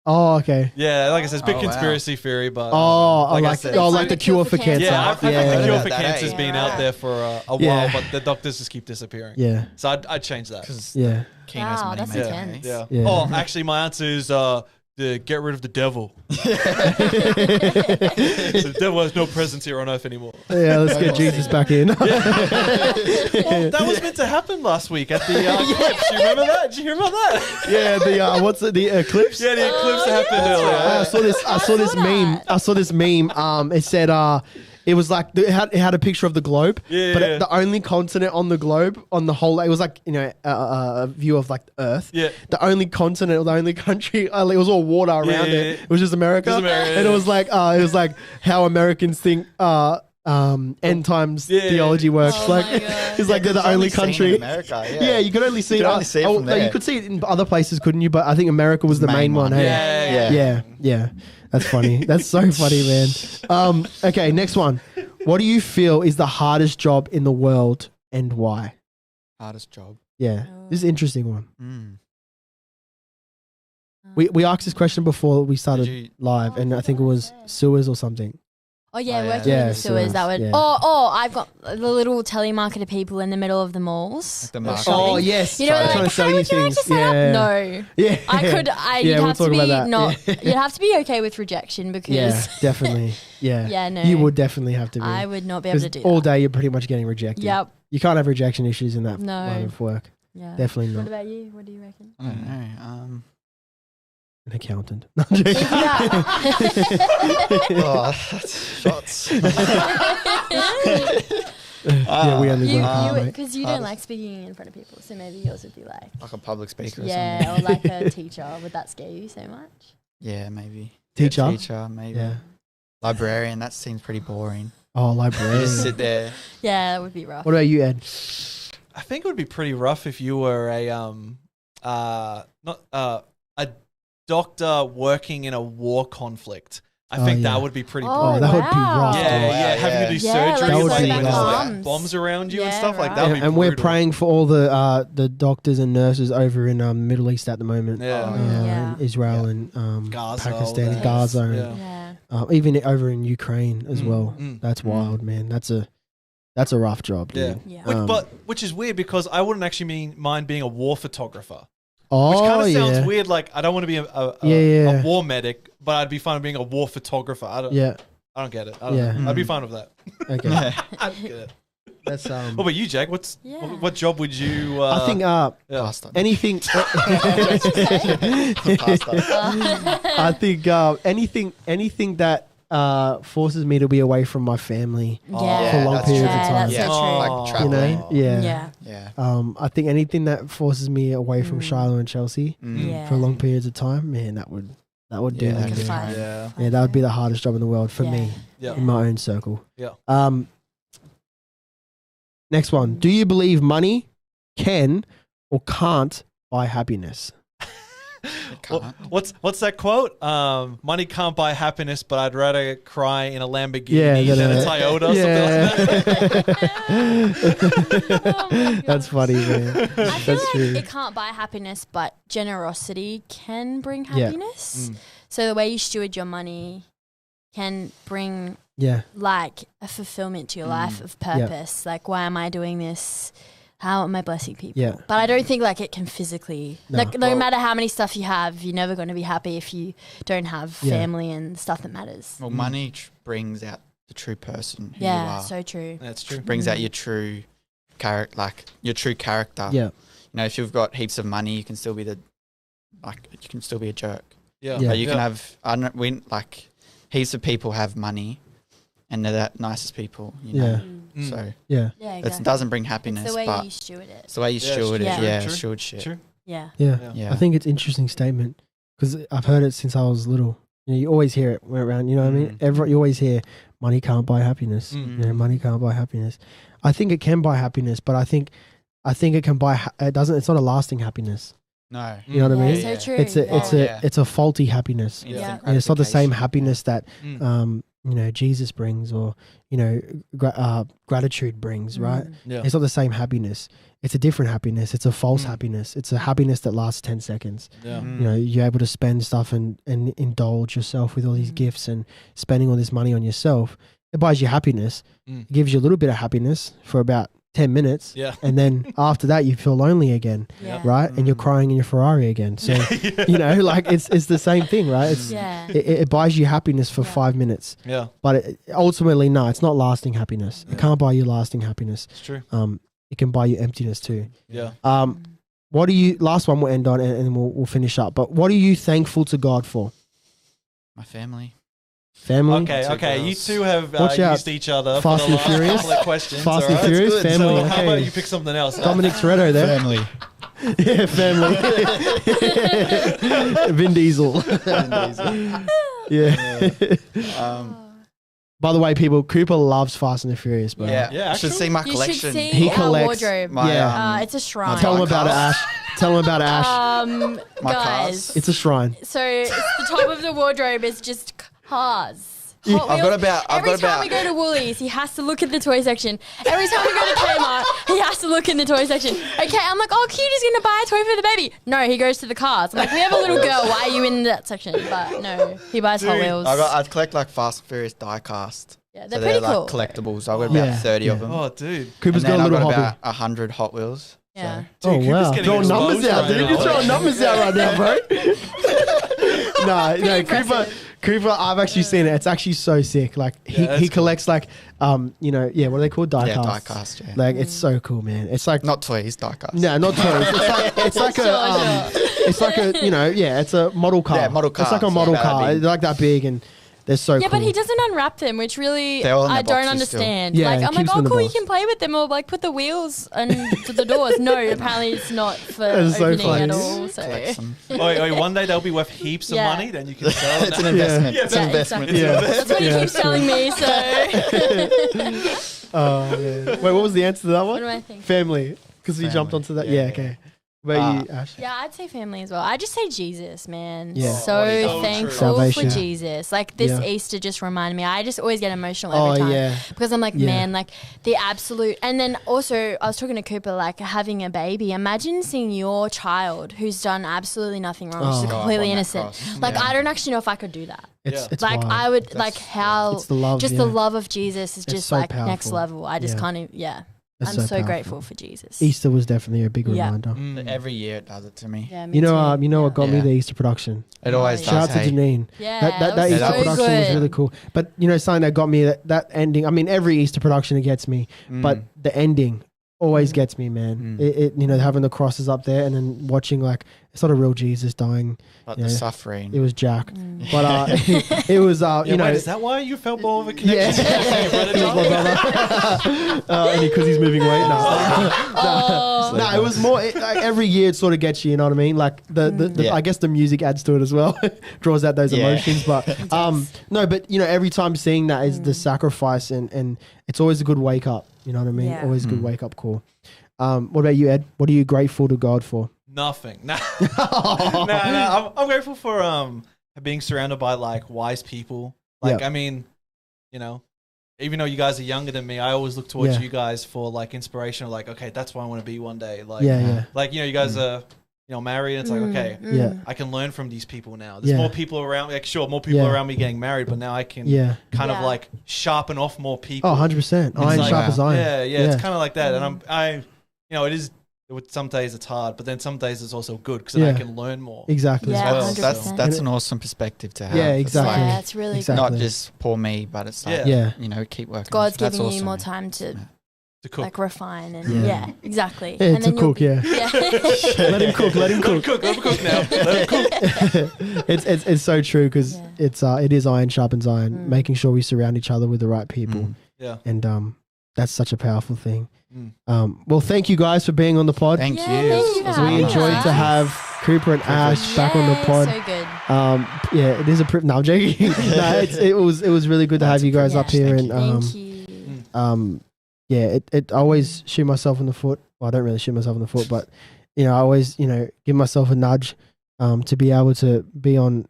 Oh, okay. Yeah, like I said, it's a big Oh, wow. conspiracy theory, but like the cure for cancer. yeah, I've heard the Yeah. cure for That, cancer's eh? been out there for a Yeah. while, but the doctors just keep disappearing. Yeah. So I'd change that. Because Yeah. Keno's Wow, money that's maker, intense. eh? Yeah. Yeah. Oh, actually, my answer is to get rid of the devil. So the devil has no presence here on earth anymore. Yeah, let's get Jesus back in. Well, that was meant to happen last week at the eclipse. You remember that? Did you hear about that? Yeah, the eclipse? Yeah, the eclipse happened earlier. I saw this meme. I saw this meme. It said it was like it had a picture of the globe, but Yeah. the only continent on the globe on the whole, it was like a view of like Earth. Yeah. The only continent or the only country, it was all water around Yeah. it. It was just America. Just America, And it was like how Americans think end times theology works. Oh like my God. it's like they're the only country. America, Yeah, you could only see You could only see it from no, there. you could see it in other places, couldn't you? But I think America was the main one. Hey? Yeah. That's funny. That's so funny, man. Okay, next one. What do you feel is the hardest job in the world and why? Hardest job. Yeah. This is an interesting one. Mm. We asked this question before we started Did you- live, and I think it was sewers or something. Oh yeah, Oh, yeah. working Yeah, in the sewers. That would. yeah. Oh, I've got the little telemarketer people in the middle of the malls. Like the or market. shopping. Oh yes, You know, they're like, trying to sell how you would you like things. to set Yeah. up? No, Yeah. you'd Yeah, we'll have to talk be about that. not. Yeah. You'd have to be okay with rejection because. Yeah, definitely. Yeah. Yeah, no. You would definitely have to be. I would not be able to 'Cause do all that. day you're pretty much getting rejected. Yep. You can't have rejection issues in that No. line of work. Yeah. Definitely What not. about you? What do you reckon? I don't know. An accountant. No, I'm joking. Oh, that's shots. Yeah, we only You, work mate. because you don't like speaking in front of people, so maybe yours would be like, Like a public speaker or yeah, something. or like a teacher. Would that scare you so much? Yeah, maybe. Teacher? Teacher, maybe. Yeah. Librarian, that seems pretty boring. Oh, Just librarian. sit there. Yeah, that would be rough. What about you, Ed? I think it would be pretty rough if you were a doctor working in a war conflict. I Oh, think yeah. that would be pretty. Oh, Oh, that would be wow. rough. Yeah, dude. yeah, having to do Yeah, surgery like That would like, be when there's rough. like bombs around you and Yeah, stuff like right. that. Would be And we're brutal. praying for all the doctors and nurses over in Middle East at the moment. Yeah. Yeah. In Israel Yeah. and Gaza, Pakistan, all and that. Gaza, and, Yeah. Yeah. even over in Ukraine as Mm, well. mm. That's wild, man. That's a rough job, dude. Yeah. Yeah. Which is weird because I wouldn't actually mind being a war photographer. Oh, Which kind of yeah. sounds weird. Like I don't want to be a Yeah. war medic, but I'd be fine being a war photographer. I don't get it. I don't Yeah. know. I'd be Mm. fine with that. Okay. I'd get it. That's What about you, Jake? Yeah. What job would you? I think yeah. Pastor. anything. I think anything that forces me to be away from my family. Yeah. For long that's periods true. of time. That's Yeah. so true. Like You traveling. know, yeah. Yeah. Yeah. I think anything that forces me away from Shiloh and Chelsea Yeah. for long periods of time, man, that would do Yeah, me. that could man. Fine. Yeah. Yeah, that would be the hardest job in the world for Yeah. me Yeah. in my own circle. Yeah. Next one. Do you believe money can or can't buy happiness? It can't. What's that quote? Money can't buy happiness, but I'd rather cry in a Lamborghini Yeah, than a Toyota. yeah. Something like that. Oh my That's gosh. funny, man. I feel That's like true. it can't buy happiness, but generosity can bring Yeah. happiness. So the way you steward your money can bring Yeah. like a fulfillment to your life of purpose. Like, why am I doing this? How am I blessing people? Yeah. But I don't think like it can physically. No. Like, no matter how many stuff you have, you're never going to be happy if you don't have Yeah. family and stuff that matters. Well, money brings out the true person who you Yeah, are. so true. That's true. Brings out your true character, like your true character. Yeah. You know, if you've got heaps of money, you can still be you can still be a jerk. Yeah. Yeah. But you can have, heaps of people have money, and they're the nicest people. You know? Mm. So Yeah. Yeah, it exactly. doesn't bring happiness, It's the way but you steward it. it's the way you Yeah, steward it. yeah. Yeah, True. stewardship. True. Yeah. Yeah. Yeah. I think it's an interesting statement because I've heard it since I was little. You always hear it around. You know what I mean? You always hear money can't buy happiness. Mm. Money can't buy happiness. I think it can buy happiness, but I think it can buy. It doesn't. It's not a lasting happiness. No. You know what I mean? So true. It's a faulty happiness. Yeah. And it's not the same gratification. happiness that Mm. Jesus brings or gratitude brings, right? Yeah. It's not the same happiness. It's a different happiness. It's a false happiness. It's a happiness that lasts 10 seconds. Yeah. Mm. You know, you're able to spend stuff and indulge yourself with all these gifts and spending all this money on yourself. It buys you happiness. Mm. It gives you a little bit of happiness for about 10 minutes. Yeah. And then after that, you feel lonely again, Yeah. right? And you're crying in your Ferrari again. So, you know, like it's the same thing, right? It's, Yeah. it buys you happiness for 5 minutes. Yeah. But ultimately, no, it's not lasting happiness. It can't buy you lasting happiness. It's true. It can buy you emptiness too. Yeah. What do you, last one we'll end on and we'll finish up. But what are you thankful to God for? My family. Family? Okay. Two Okay. You girls. two have Watch out. used each other Fast for the and last Furious? couple of questions. Fast and alright? Furious? That's good. Family, So how okay. about you pick something else? Dominic Toretto there. Family. Yeah, family. Vin Diesel. Yeah. By the way, people, Cooper loves Fast and the Furious, bro. Yeah. Yeah, You should actually. see my You collection. should see He our collects- wardrobe. My, Yeah. It's a shrine. Tell him My about it, cars. Ash. Tell him about it, Ash. My Guys. cars. It's a shrine. So it's the top of the wardrobe is just cars. Yeah. Hot I've got Wheels. about- I've Every got time about- we go to Woolies, he has to look at the toy section. Every time we go to Kmart, he has to look in the toy section. Okay, I'm like, oh, Cutie's gonna buy a toy for the baby. No, he goes to the cars. I'm like, we have a little girl. Why are you in that section? But no, he buys Hot Wheels. I'd collect like Fast and Furious die cast. Yeah, they're pretty cool. Like collectibles. I got about 30 of them. Oh, dude. Cooper's got a little hobby. About 100 Hot Wheels. Yeah. So. Dude, wow. Throwing numbers out, dude. You're throwing numbers out right now, bro. No, Cooper, I've actually seen it. It's actually so sick. Like he collects like what are they called? Die casts. Die cast, yeah. Like it's so cool, man. It's like not toys, die cast. No, not toys. It's like it's a model car. Yeah, model car. It's like a model car. They're like that big and they're so cool. Yeah, but he doesn't unwrap them, which really I don't understand. Yeah, like I'm like, oh cool, you can play with them or like put the wheels to the doors. No, apparently it's not for opening at all. So. One day they'll be worth heaps of money, then you can sell them. It's an investment. Yeah. It's an investment. Exactly. Yeah. That's what he keeps telling me, so. Oh, man. Wait, what was the answer to that one? What do I think? Family. Because you jumped onto that. Yeah, okay. Where you, Ash? Yeah, I'd say family as well. I just say Jesus, man. Yeah. So thankful for Jesus. Like this Easter just reminded me. I just always get emotional every time because I'm like, man, like the absolute. And then also, I was talking to Cooper, like having a baby. Imagine seeing your child who's done absolutely nothing wrong, she's completely innocent. Like I don't actually know if I could do that. It's like wild. I would like how it's the love, the love of Jesus is just so like powerful. next level. I just can't even. It's I'm so powerful. grateful for Jesus. Easter was definitely a big reminder. Every year it does it to me. Yeah, me you know what got me the Easter production? It always Shout does. out to Janine. Yeah, that Easter so production good. was really cool. But something that got me that ending. I mean, every Easter production it gets me, but the ending always gets me, man. It having the crosses up there and then watching like it's not a real Jesus dying. But the suffering. It was Jack, but it was wait, is that why you felt more of a connection? And because he's moving weight now. No, it was more like every year it sort of gets you. You know what I mean? Like the I guess the music adds to it as well, draws out those emotions. But no, but every time seeing that is the sacrifice and it's always a good wake up. You know what I mean? Yeah. Always a good wake up call. What about you, Ed? What are you grateful to God for? Nothing. No. I'm grateful for being surrounded by like wise people. Like I mean, even though you guys are younger than me, I always look towards you guys for like inspiration. Like, okay, that's what I want to be one day. Like, like you guys are married. And it's like, okay, I can learn from these people now. There's more people around. Like, sure, more people around me getting married, but now I can kind of like sharpen off more people. Oh, 100%. Iron sharp as iron. Yeah, it's kind of like that. And it is. Some days it's hard, but then some days it's also good because then I can learn more. Exactly. Yeah, as well. 100%. That's an awesome perspective to have. Yeah, exactly. Yeah, it's really Exactly. good. Not just poor me, but it's like, keep working. God's That's giving you awesome. more time to To cook. like refine and exactly. Yeah, and to cook, yeah. Let him cook. Let him cook. Let him cook now. Let him cook. It's so true because it is iron sharpens iron. Making sure we surround each other with the right people. Yeah. And that's such a powerful thing. Well, thank you guys for being on the pod. Thank Thank you. you for We having enjoyed us. to have Cooper and Ash back on the pod. So good. It is a no, I'm joking. No, it was really good to have you guys up here and Thank you. it I always shoot myself in the foot. Well, I don't really shoot myself in the foot, but I always give myself a nudge to be able to be on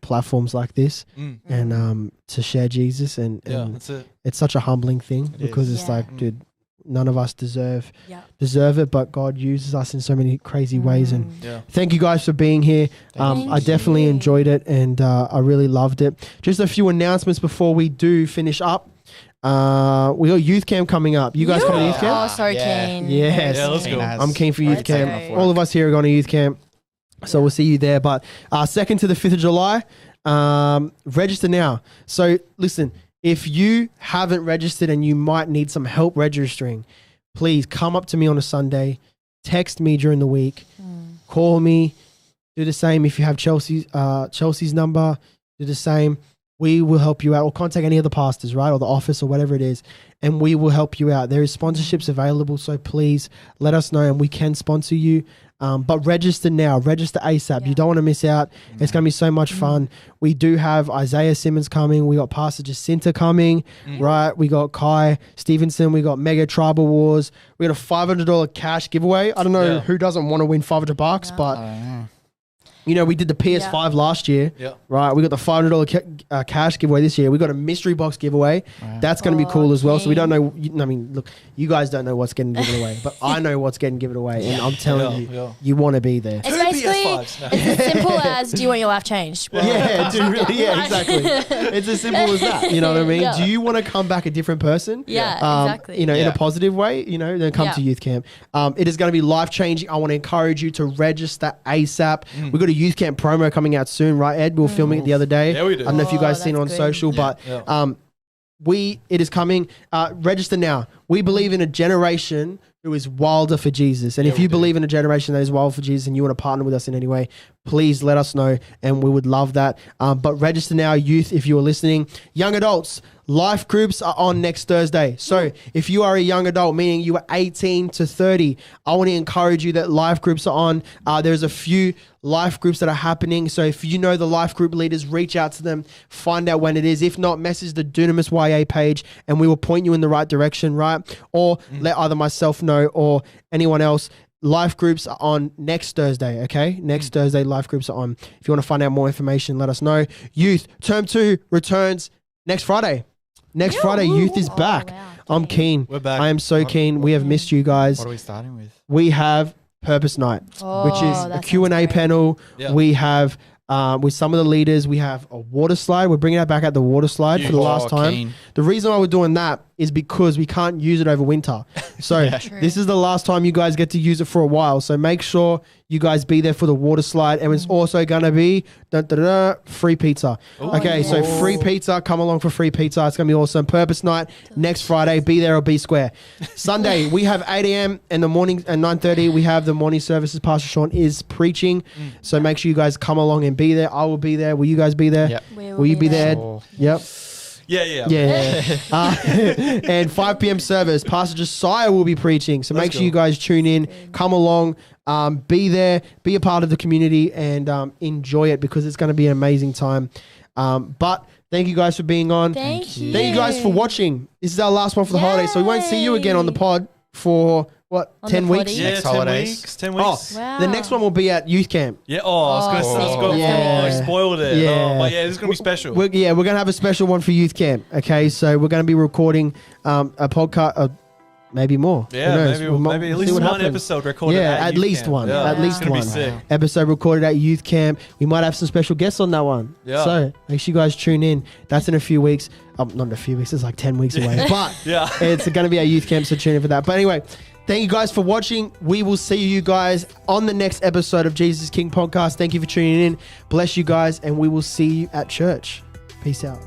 platforms like this and to share Jesus and that's it. it's such a humbling thing because it's like, dude, none of us deserve it, but God uses us in so many crazy ways. And thank you guys for being here. I definitely enjoyed it and I really loved it. Just a few announcements before we do finish up. We got youth camp coming up. You guys coming to youth camp? Oh, so keen. Yes. Yeah, let's go. I'm keen for youth Let's camp. go. All of us here are going to youth camp. So we'll see you there. But 2nd to the 5th of July, register now. So listen, if you haven't registered and you might need some help registering, please come up to me on a Sunday, text me during the week, call me, do the same. If you have Chelsea's number, do the same. We will help you out, or contact any of the pastors, right? Or the office or whatever it is. And we will help you out. There is sponsorships available. So please let us know and we can sponsor you. But register now, register ASAP. Yeah. You don't want to miss out. It's going to be so much fun. We do have Isaiah Simmons coming. We got Pastor Jacinta coming, right? We got Kai Stevenson. We got Mega Tribal Wars. We got a $500 cash giveaway. I don't know who doesn't want to win $500, but You know, we did the PS5 last year, right? We got the $500 cash giveaway this year. We got a mystery box giveaway. Wow. That's going to be cool as well. So we don't know. I mean, look, you guys don't know what's getting given away, but I know what's getting given away, and I'm telling you, you want to be there. It's basically it's as simple as, do you want your life changed? Yeah, exactly. It's as simple as that. You know what I mean? Do you want to come back a different person? Yeah, exactly. You know, in a positive way. You know, then come to youth camp. It is going to be life changing. I want to encourage you to register ASAP. We got a youth camp promo coming out soon, right, Ed? We were filming it the other day. Yeah, we did. I don't know if you guys seen it on social, but it is coming. Register now. We believe in a generation who is wilder for Jesus. And if you believe in a generation that is wild for Jesus and you want to partner with us in any way, please let us know, and we would love that. But register now, youth, if you are listening. Young adults, life groups are on next Thursday. So if you are a young adult, meaning you are 18 to 30, I want to encourage you that life groups are on. There's a few life groups that are happening. So if you know the life group leaders, reach out to them, find out when it is. If not, message the Dunamis YA page and we will point you in the right direction, right? Or let either myself know or anyone else. Life groups are on next Thursday, okay? Next Thursday, life groups are on. If you want to find out more information, let us know. Youth, Term 2 returns next Friday. Next Friday, youth is back. Wow. I'm keen. We're back. I am so keen. We have missed you guys. What are we starting with? We have Purpose Night, which is a Q&A panel. Yeah. We have, with some of the leaders, we have a water slide. We're bringing it back at the water slide for the last time. Keen. The reason why we're doing that is because we can't use it over winter. So this is the last time you guys get to use it for a while. So make sure you guys be there for the water slide. And it's also going to be free pizza. So free pizza. Come along for free pizza. It's going to be awesome. Purpose Night next Friday. Be there or be square. Sunday, we have 8 a.m. in the morning and 9:30. We have the morning services. Pastor Sean is preaching. So make sure you guys come along and be there. I will be there. Will you guys be there? Yep. Will you be there? Sure. Yep. Yeah. And 5 p.m. service, Pastor Josiah will be preaching. So make sure you guys tune in, come along, be there, be a part of the community, and enjoy it because it's going to be an amazing time. But thank you guys for being on. Thank you. Thank you guys for watching. This is our last one for the holidays, so we won't see you again on the pod for what, On 10 the weeks? potty? Yeah, Next 10 holidays. weeks. 10 weeks. Oh, Wow. the next one will be at youth camp. Yeah. I was going to Yeah. spoiled it. Yeah. But yeah, this is going to be special. We're going to have a special one for youth camp. Okay, so we're going to be recording a podcast, maybe more. Who Yeah, knows? maybe at see least what one happens. episode recorded At least youth camp. one. Yeah. At least It's gonna one. be sick. Episode recorded at youth camp. We might have some special guests on that one. Yeah. So make sure you guys tune in. That's in a few weeks. Not in a few weeks. It's like 10 weeks away. But Yeah. it's going to be at youth camp, so tune in for that. But anyway, thank you guys for watching. We will see you guys on the next episode of Jesus King Podcast. Thank you for tuning in. Bless you guys, and we will see you at church. Peace out.